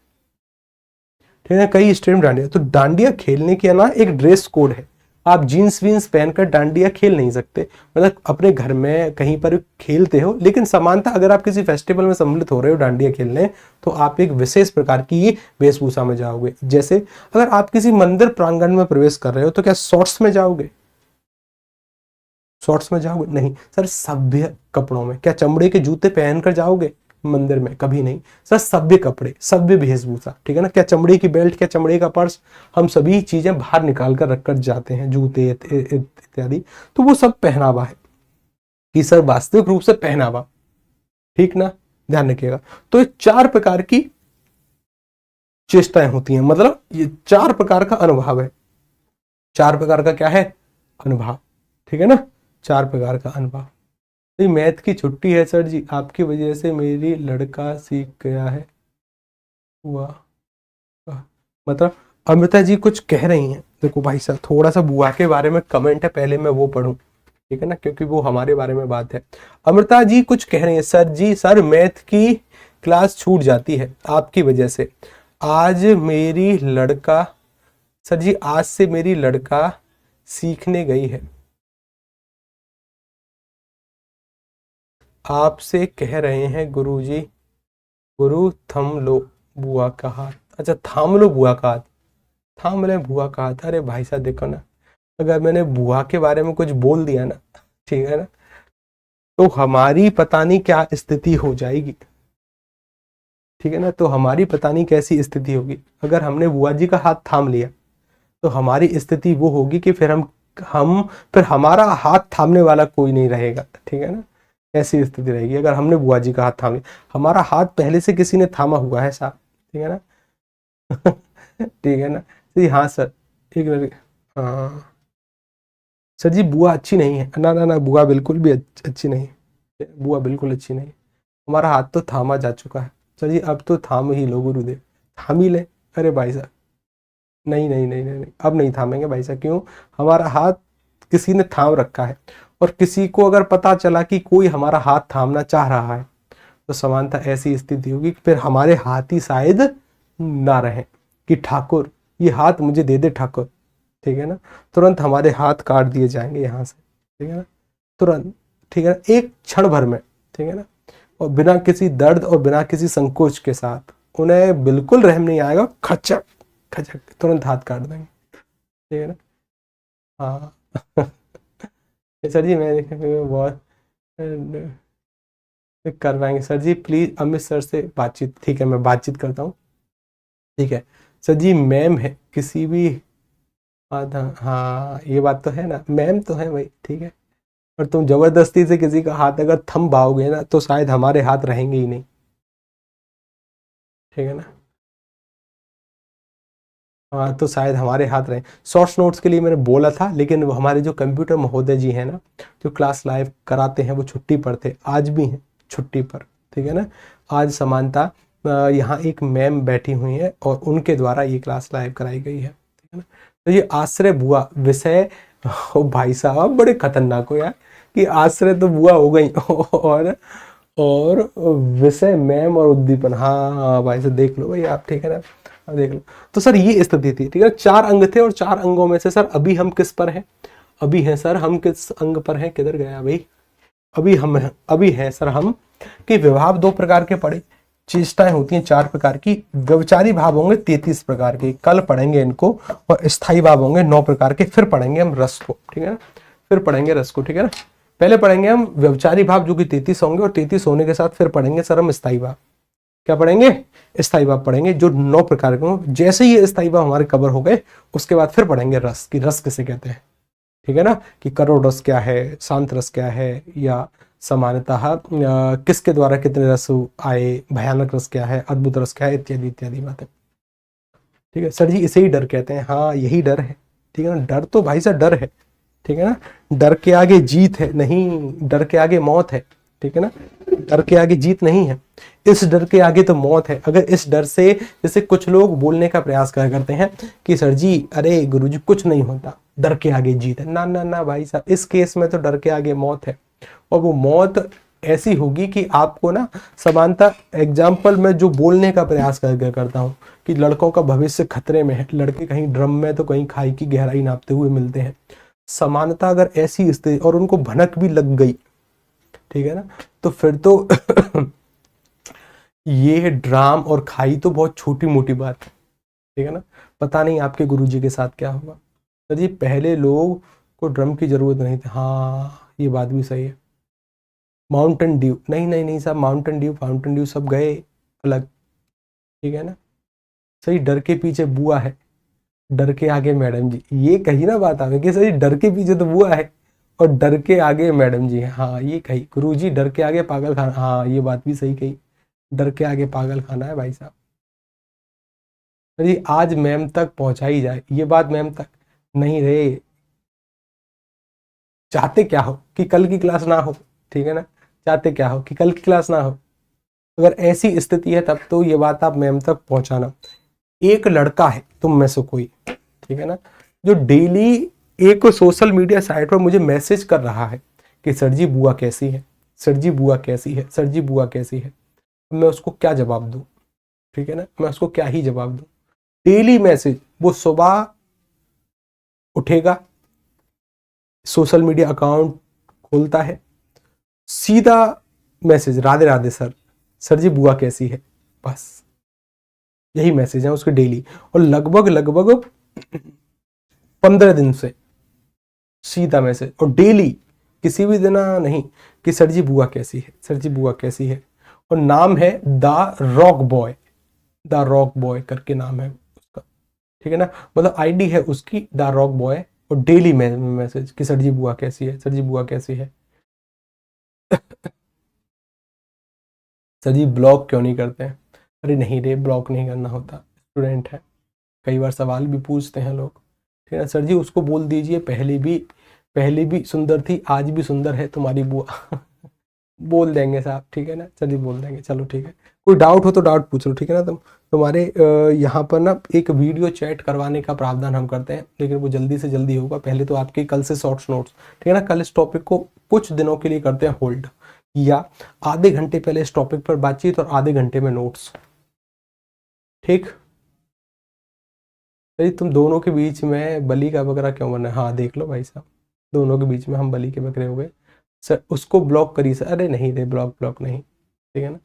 A: ठीक है, कई स्टेट में डांडिया। तो डांडिया खेलने के ना एक ड्रेस कोड है। आप जीन्स वीन्स पहनकर डांडिया खेल नहीं सकते, मतलब अपने घर में कहीं पर खेलते हो, लेकिन समानता अगर आप किसी फेस्टिवल में सम्मिलित हो रहे हो डांडिया खेलने, तो आप एक विशेष प्रकार की वेशभूषा में जाओगे। जैसे अगर आप किसी मंदिर प्रांगण में प्रवेश कर रहे हो तो क्या शॉर्ट्स में जाओगे? शॉर्ट्स में जाओगे? नहीं सर, सभ्य कपड़ों में। क्या चमड़े के जूते पहनकर जाओगे मंदिर में? कभी नहीं सर, सभ्य कपड़े, सभ्य वेशभूषा, ठीक है ना। क्या चमड़े की बेल्ट, क्या चमड़े का पर्स, हम सभी चीजें बाहर निकाल कर रखकर जाते हैं, जूते इत्यादि, तो वो सब पहनावा है कि सर वास्तविक रूप से पहनावा, ठीक ना, ध्यान रखिएगा। तो ये 4 प्रकार की चेष्टाएं होती हैं, मतलब ये 4 प्रकार का अनुभव है। 4 प्रकार का क्या है? अनुभव, ठीक है ना, 4 प्रकार का अनुभव। मैथ की छुट्टी है सर जी, आपकी वजह से मेरी लड़का सीख गया है। वाह, मतलब अमृता जी कुछ कह रही हैं। देखो भाई साहब, थोड़ा सा बुआ के बारे में कमेंट है, पहले मैं वो पढूं, ठीक है ना, क्योंकि वो हमारे बारे में बात है। अमृता जी कुछ कह रही है, सर जी सर मैथ की क्लास छूट जाती है आपकी वजह से। आज मेरी लड़का, सर जी आज से मेरी लड़का सीखने गई है। आपसे कह रहे हैं गुरुजी, गुरु थम लो बुआ का हाथ। अच्छा, थाम लो बुआ का हाथ, थाम ले बुआ का हाथ। अरे भाई साहब देखो ना, अगर मैंने बुआ के बारे में कुछ बोल दिया ना, ठीक है ना, तो हमारी पता नहीं क्या स्थिति हो जाएगी, ठीक है ना। तो हमारी पता नहीं कैसी स्थिति होगी अगर हमने बुआ जी का हाथ थाम लिया, तो हमारी स्थिति वो होगी कि फिर फिर हमारा हाथ थामने वाला कोई नहीं रहेगा, ठीक है ना। ऐसी स्थिति रहेगी अगर हमने बुआ जी का हाथ थाम लिया। हमारा हाथ पहले से किसी ने थामा हुआ है साहब, ठीक है ना। ठीक है ना जी, हाँ सर, एक मिनट, हाँ सर जी बुआ अच्छी नहीं है, ना ना ना, बुआ बिल्कुल भी अच्छी नहीं है, बुआ बिल्कुल अच्छी नहीं है। हमारा हाथ तो थामा जा चुका है सर जी, अब तो थाम ही लो गुरुदेव, थाम ही ले। अरे भाई साहब नहीं नहीं नहीं नहीं नहीं, अब नहीं थामेंगे भाई साहब। क्यों? हमारा हाथ किसी ने थाम रखा है, और किसी को अगर पता चला कि कोई हमारा हाथ थामना चाह रहा है, तो समानता ऐसी स्थिति होगी कि फिर हमारे हाथ ही शायद ना रहे, कि ठाकुर ये हाथ मुझे दे दे ठाकुर, ठीक है ना। तुरंत हमारे हाथ काट दिए जाएंगे यहाँ से, ठीक है ना, तुरंत, ठीक है ना, एक क्षण भर में, ठीक है ना। और बिना किसी दर्द और बिना किसी संकोच के साथ, उन्हें बिल्कुल रहम नहीं आएगा, खचक खचक तुरंत हाथ काट देंगे, ठीक है ना। हाँ। सर जी मैं बहुत करवाएंगे sir ji, please Amit sir से बातचीत, ठीक है मैं बातचीत करता हूँ, ठीक है सर जी। मैम है किसी भी, हाँ ये बात तो है ना, मैम तो है भाई, ठीक है। पर तुम जबरदस्ती से किसी का हाथ अगर थम पाओगे ना, तो शायद हमारे हाथ रहेंगे ही नहीं, ठीक है ना। हाँ तो शायद हमारे हाथ रहे। शॉर्ट्स नोट्स के लिए मैंने बोला था, लेकिन वो हमारे जो कंप्यूटर महोदय जी हैं ना, जो क्लास लाइव कराते हैं, वो छुट्टी पर थे, आज भी हैं छुट्टी पर, ठीक है ना। आज समानता यहाँ एक मैम बैठी हुई है और उनके द्वारा ये क्लास लाइव कराई गई है, ठीक है ना। तो ये आश्रय बुआ विषय, ओ भाई साहब बड़े खतरनाक हो यार, कि आश्रय तो बुआ हो गई और विषय मैम और उद्दीपन, हाँ भाई साहब देख लो भाई आप, ठीक है ना, अब देख लो। तो सर ये स्थिति थी, ठीक है, 4 अंग थे, और 4 अंगों में से सर अभी हम किस पर हैं? अभी हैं सर हम किस अंग पर हैं? किधर गया भाई? अभी हैं सर हम कि विभाव 2 प्रकार के पढ़े, चेष्टाएं होती हैं 4 प्रकार की, व्यभिचारी भाव होंगे 33 प्रकार के, कल पढ़ेंगे इनको, और स्थायी भाव होंगे 9 प्रकार के। फिर पढ़ेंगे हम रस को, ठीक है ना, फिर पढ़ेंगे रस को, ठीक है ना। पहले पढ़ेंगे हम व्यभिचारी भाव जो कि 33 होंगे, और 33 होने के साथ फिर पढ़ेंगे सर हम स्थायी भाव। क्या पढ़ेंगे? स्थायी भाव पढ़ेंगे, जो 9 प्रकार के हों। जैसे ही ये स्थायी भाव हमारे कवर हो गए, उसके बाद फिर पढ़ेंगे रस, की रस किसे कहते हैं, ठीक है ना, कि करोड़ रस क्या है, शांत रस क्या है, या समानतः किसके द्वारा कितने रस आए, भयानक रस क्या है, अद्भुत रस क्या है, इत्यादि इत्यादि बातें, ठीक है। सर जी इसे ही डर कहते हैं, हाँ यही डर है, ठीक है ना। डर तो भाई साहब डर है, ठीक है ना। डर के आगे जीत है नहीं, डर के आगे मौत है, ठीक है ना। डर के आगे जीत नहीं है, इस डर के आगे तो मौत है। अगर इस डर से, जैसे कुछ लोग बोलने का प्रयास करते हैं कि सर जी अरे गुरुजी कुछ नहीं होता, डर के आगे जीत है, ना ना ना भाई साहब, इस केस में तो डर के आगे मौत है। और वो मौत ऐसी होगी कि आपको ना, समानता एग्जाम्पल में जो बोलने का प्रयास करता हूँ कि लड़कों का भविष्य खतरे में है, लड़के कहीं ड्रम में तो कहीं खाई की गहराई नापते हुए मिलते हैं। समानता अगर ऐसी स्थिति और उनको भनक भी लग गई, ठीक है ना, तो फिर तो ये ड्राम और खाई तो बहुत छोटी मोटी बात है, ठीक है ना। पता नहीं आपके गुरुजी के साथ क्या होगा। सर जी पहले लोग को ड्रम की जरूरत नहीं थी, हाँ ये बात भी सही है। माउंटेन ड्यू, नहीं नहीं नहीं साहब, माउंटेन ड्यू फाउंटेन ड्यू सब गए अलग, ठीक है ना। सही, डर के पीछे बुआ है, डर के आगे मैडम जी, ये कही ना बात आगे कि सही डर के पीछे तो बुआ है और डर के आगे मैडम जी है। हाँ ये कही, गुरुजी डर के आगे पागल खाना, हाँ ये बात भी सही कही, डर के आगे पागल खाना है भाई साहब। अरे आज मैम तक पहुंचाई जाए ये बात, मैम तक नहीं रे, चाहते क्या हो कि कल की क्लास ना हो, ठीक है ना, चाहते क्या हो कि कल की क्लास ना हो। अगर ऐसी स्थिति है तब तो ये बात आप मैम तक पहुंचाना। एक लड़का है तुम में से कोई, ठीक है ना, जो डेली एक सोशल मीडिया साइट पर मुझे मैसेज कर रहा है कि सर जी बुआ कैसी है, सर जी बुआ कैसी है, सर जी बुआ कैसी है। मैं उसको क्या जवाब दूं, ठीक है ना, मैं उसको क्या ही जवाब दूं। डेली मैसेज, वो सुबह उठेगा, सोशल मीडिया अकाउंट खोलता है, सीधा message Radhe Radhe sir, sir ji बुआ कैसी है, बस यही मैसेज है उसके डेली। और लगभग लगभग 15 दिन से सीधा मैसेज, और डेली किसी भी दिन नहीं कि सर जी बुआ कैसी है, सर जी बुआ कैसी है। और नाम है the rock boy, the rock boy करके नाम है उसका, ठीक है ना, मतलब आईडी है उसकी द रॉक बॉय। और डेली मैसेज कि सर जी बुआ कैसी है, सर जी बुआ कैसी है। सर जी ब्लॉक क्यों नहीं करते हैं, अरे नहीं रे ब्लॉक नहीं करना होता, स्टूडेंट है, कई बार सवाल भी पूछते हैं लोग, ठीक है सर जी उसको बोल दीजिए पहले भी सुंदर थी आज भी सुंदर है तुम्हारी बुआ। बोल देंगे साहब, ठीक है ना, चलिए बोल देंगे, चलो ठीक है। कोई डाउट हो तो डाउट पूछ लो, ठीक है ना। तुम्हारे यहाँ पर ना एक वीडियो चैट करवाने का प्रावधान हम करते हैं, लेकिन वो जल्दी से जल्दी होगा। पहले तो आपके कल से शॉर्ट्स नोट्स, ठीक है ना, कल इस टॉपिक को कुछ दिनों के लिए करते हैं होल्ड, या आधे घंटे पहले इस टॉपिक पर बातचीत और आधे घंटे में नोट्स, ठीक। अरे तुम दोनों के बीच में बलि का बकरा क्यों बना, हाँ देख लो भाई साहब, दोनों के बीच में हम बलि के बकरे हो गए। सर उसको ब्लॉक करिए सर, अरे नहीं रे ब्लॉक ब्लॉक नहीं, ठीक है ना।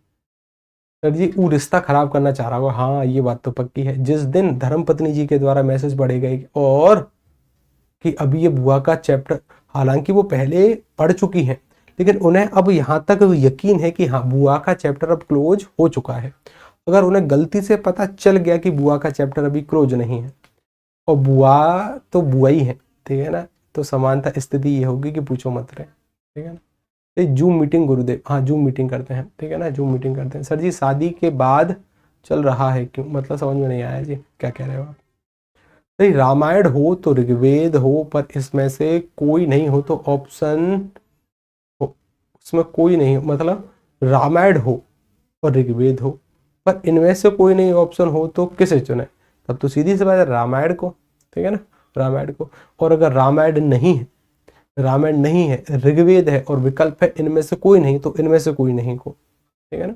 A: सर जी वो रिश्ता खराब करना चाह रहा होगा, हाँ ये बात तो पक्की है। जिस दिन धर्मपत्नी जी के द्वारा मैसेज पढ़े गए और कि अभी ये बुआ का चैप्टर, हालांकि वो पहले पढ़ चुकी हैं, लेकिन उन्हें अब यहाँ तक यकीन है कि हाँ बुआ का चैप्टर अब क्लोज हो चुका है। अगर उन्हें गलती से पता चल गया कि बुआ का चैप्टर अभी क्लोज नहीं है, और बुआ तो बुआ ही है, ठीक है ना, तो समानता स्थिति ये होगी कि पूछो मत रहे, ठीक है ना। जूम मीटिंग गुरुदेव, हाँ जूम मीटिंग करते हैं, ठीक है ना, जूम मीटिंग करते हैं। सर जी शादी के बाद चल रहा है क्यों, मतलब समझ में नहीं आया जी क्या कह रहे हो आप। सही, रामायण हो तो ऋग्वेद हो, पर इसमें से कोई नहीं हो तो ऑप्शन हो, उसमें कोई नहीं हो, मतलब रामायण हो और ऋग्वेद हो, पर इनमें से कोई नहीं ऑप्शन हो तो किसे चुने। तब तो सीधी सी बात है रामायण को, ठीक है ना, रामायण को। और अगर रामायण नहीं है, रामायण नहीं है, ऋग्वेद है और विकल्प है इनमें से कोई नहीं, तो इनमें से कोई नहीं को, ठीक है ना।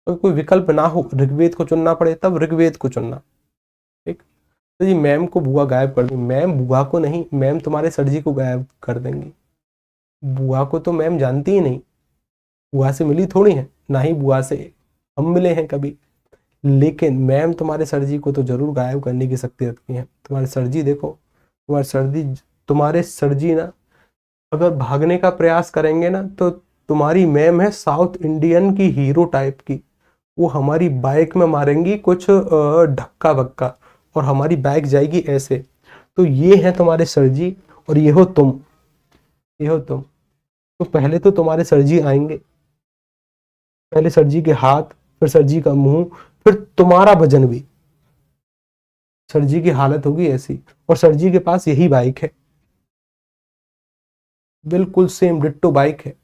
A: तो कोई विकल्प ना हो, ऋग्वेद को चुनना पड़े तब ऋग्वेद को चुनना, ठीक। तो जी मैम को बुआ गायब कर दी, मैम बुआ को नहीं, मैम तुम्हारे सर जी को गायब कर देंगी। बुआ को तो मैम जानती ही नहीं, बुआ से मिली थोड़ी है, ना ही बुआ से हम मिले हैं कभी, लेकिन मैम तुम्हारे सर जी को तो जरूर गायब करने की शक्ति रखती हैं। तुम्हारे सर जी देखो, तुम्हारे सर जी ना अगर भागने का प्रयास करेंगे ना, तो तुम्हारी मैम है साउथ इंडियन की हीरो टाइप की, वो हमारी बाइक में मारेंगी कुछ धक्का बक्का और हमारी बाइक जाएगी ऐसे। तो ये है तुम्हारे सर जी और ये हो तुम, ये हो तुम। तो पहले तो तुम्हारे सर जी आएंगे, पहले सर जी के हाथ, फिर सर जी का मुंह, फिर तुम्हारा वजन भी। सर जी की हालत होगी ऐसी, और सर जी के पास यही बाइक है, बिल्कुल सेम डिट्टो बाइक है,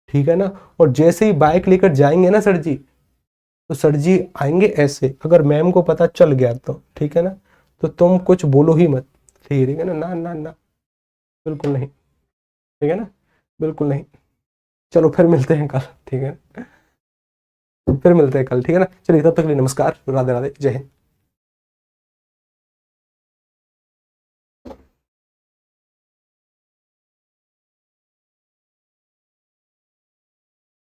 A: ठीक है ना। और जैसे ही बाइक लेकर जाएंगे ना सर जी, तो सर जी आएंगे ऐसे, अगर मैम को पता चल गया तो, ठीक है ना, तो तुम कुछ बोलो ही मत, ठीक है ना, ना ना ना बिल्कुल नहीं, ठीक है ना, बिल्कुल नहीं। चलो फिर मिलते हैं कल, ठीक है, फिर मिलते हैं कल, ठीक है ना। चलिए तब तक के लिए नमस्कार, राधे राधे, जय हिंद।